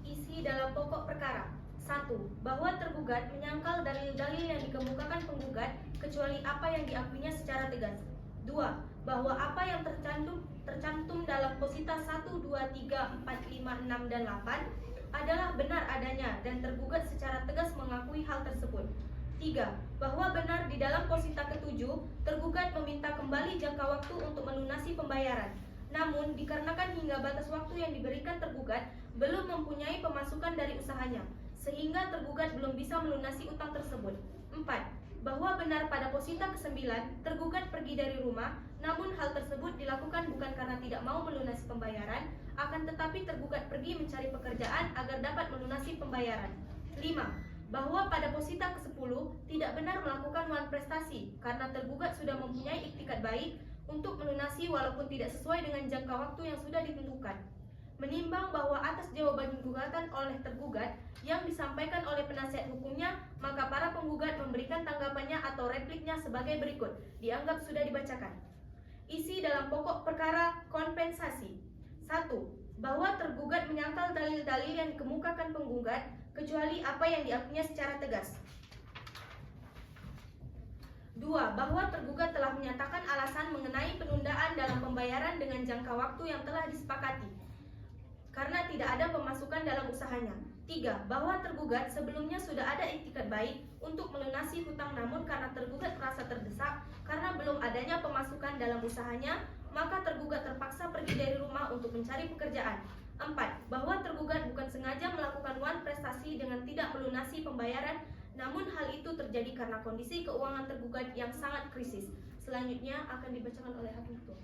S10: Isi dalam pokok perkara. 1. Bahwa tergugat menyangkal dalil-dalil yang dikemukakan penggugat kecuali apa yang diakuinya secara tegas. 2. Bahwa apa yang tercantum dalam posita 1, 2, 3, 4, 5, 6, dan 8 adalah benar adanya dan tergugat secara tegas mengakui hal tersebut. 3. Bahwa benar di dalam posita ke-7 tergugat meminta kembali jangka waktu untuk melunasi pembayaran. Namun dikarenakan hingga batas waktu yang diberikan tergugat belum mempunyai pemasukan dari usahanya, sehingga tergugat belum bisa melunasi utang tersebut. 4. Bahwa benar pada posita ke-9 tergugat pergi dari rumah, namun hal tersebut dilakukan bukan karena tidak mau melunasi pembayaran, akan tetapi tergugat pergi mencari pekerjaan agar dapat melunasi pembayaran. 5. Bahwa pada posita ke-10 tidak benar melakukan wan prestasi karena tergugat sudah mempunyai iktikat baik untuk melunasi walaupun tidak sesuai dengan jangka waktu yang sudah ditentukan. Menimbang bahwa atas jawaban gugatan oleh tergugat yang disampaikan oleh penasihat hukumnya, maka para penggugat memberikan tanggapannya atau repliknya sebagai berikut. Dianggap sudah dibacakan. Isi dalam pokok perkara kompensasi. 1. Bahwa tergugat menyangkal dalil-dalil yang dikemukakan penggugat kecuali apa yang diakuinya secara tegas. 2. Bahwa tergugat telah menyatakan alasan mengenai penundaan dalam pembayaran dengan jangka waktu yang telah disepakati karena tidak ada pemasukan dalam usahanya. 3. Bahwa tergugat sebelumnya sudah ada iktikat baik untuk melunasi hutang, namun karena tergugat merasa terdesak karena belum adanya pemasukan dalam usahanya, maka tergugat terpaksa pergi dari rumah untuk mencari pekerjaan. 4. Bahwa tergugat bukan sengaja melakukan wan prestasi dengan tidak melunasi pembayaran, namun hal itu terjadi karena kondisi keuangan tergugat yang sangat krisis. Selanjutnya akan dibacakan oleh hakim ketua.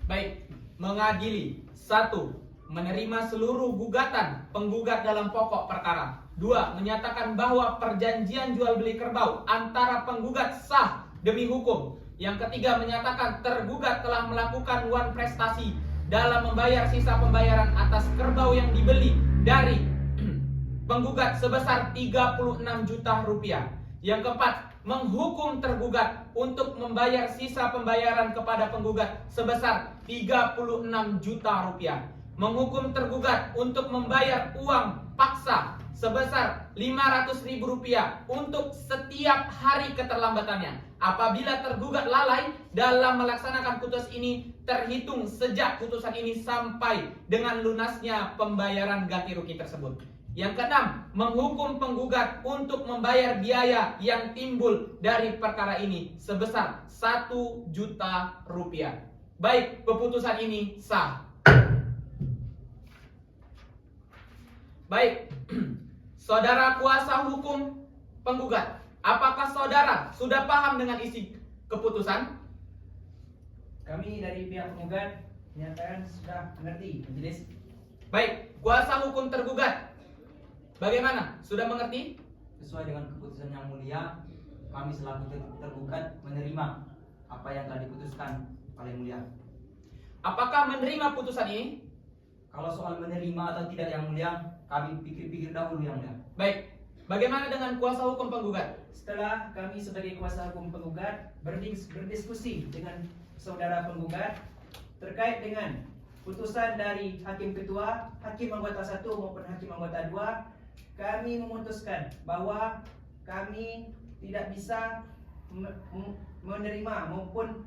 S2: Baik, mengadili. 1. Menerima seluruh gugatan penggugat dalam pokok perkara. 2. Menyatakan bahwa perjanjian jual beli kerbau antara penggugat sah demi hukum. Yang ketiga, menyatakan tergugat telah melakukan wan prestasi dalam membayar sisa pembayaran atas kerbau yang dibeli dari penggugat sebesar 36 juta rupiah. Yang keempat, menghukum tergugat untuk membayar sisa pembayaran kepada penggugat sebesar 36 juta rupiah. Menghukum tergugat untuk membayar uang paksa sebesar 500.000 rupiah untuk setiap hari keterlambatannya. Apabila tergugat lalai dalam melaksanakan putus ini terhitung sejak putusan ini sampai dengan lunasnya pembayaran ganti rugi tersebut. Yang keenam, menghukum penggugat untuk membayar biaya yang timbul dari perkara ini sebesar 1 juta rupiah. Baik, keputusan ini sah. Baik, saudara kuasa hukum penggugat, apakah saudara sudah paham dengan isi keputusan?
S11: Kami dari pihak penggugat menyatakan sudah mengerti, majelis.
S2: Baik, kuasa hukum tergugat, bagaimana? Sudah mengerti?
S4: Sesuai dengan keputusan yang mulia, kami selaku tergugat menerima apa yang telah diputuskan oleh mulia.
S2: Apakah menerima putusan ini?
S4: Kalau soal menerima atau tidak yang mulia, kami pikir-pikir dahulu yang mulia.
S2: Baik, bagaimana dengan kuasa hukum penggugat?
S11: Setelah kami sebagai kuasa hukum penggugat berdiskusi dengan saudara penggugat terkait dengan putusan dari hakim ketua, hakim anggota 1 maupun hakim anggota 2, kami memutuskan bahwa kami tidak bisa menerima maupun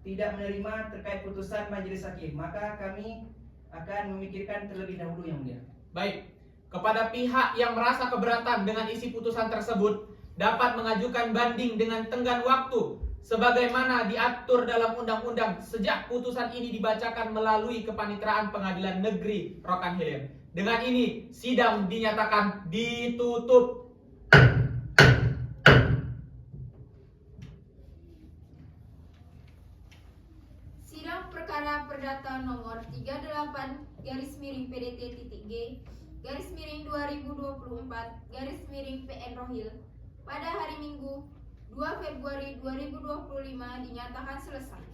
S11: tidak menerima terkait putusan majelis hakim. Maka kami akan memikirkan terlebih dahulu yang mulia.
S2: Baik, kepada pihak yang merasa keberatan dengan isi putusan tersebut dapat mengajukan banding dengan tenggang waktu sebagaimana diatur dalam undang-undang sejak putusan ini dibacakan melalui Kepanitraan Pengadilan Negeri Rokan Hilir. Dengan ini sidang dinyatakan ditutup.
S1: Sidang perkara perdata nomor 38-2024-2024-PN Rohil pada hari Minggu 2 Februari 2025 dinyatakan selesai.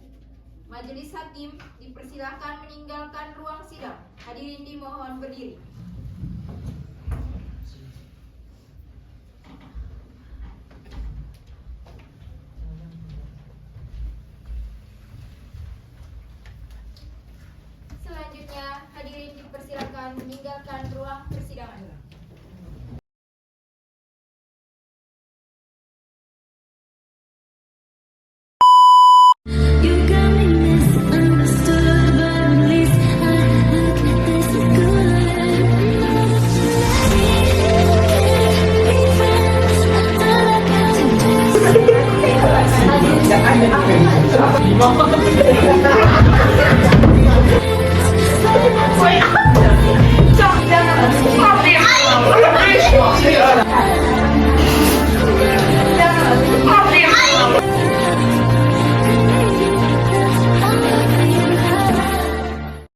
S1: Majelis hakim dipersilakan meninggalkan ruang sidang. Hadirin dimohon berdiri. Selanjutnya, hadirin dipersilakan meninggalkan ruang persidangan.
S2: Lima.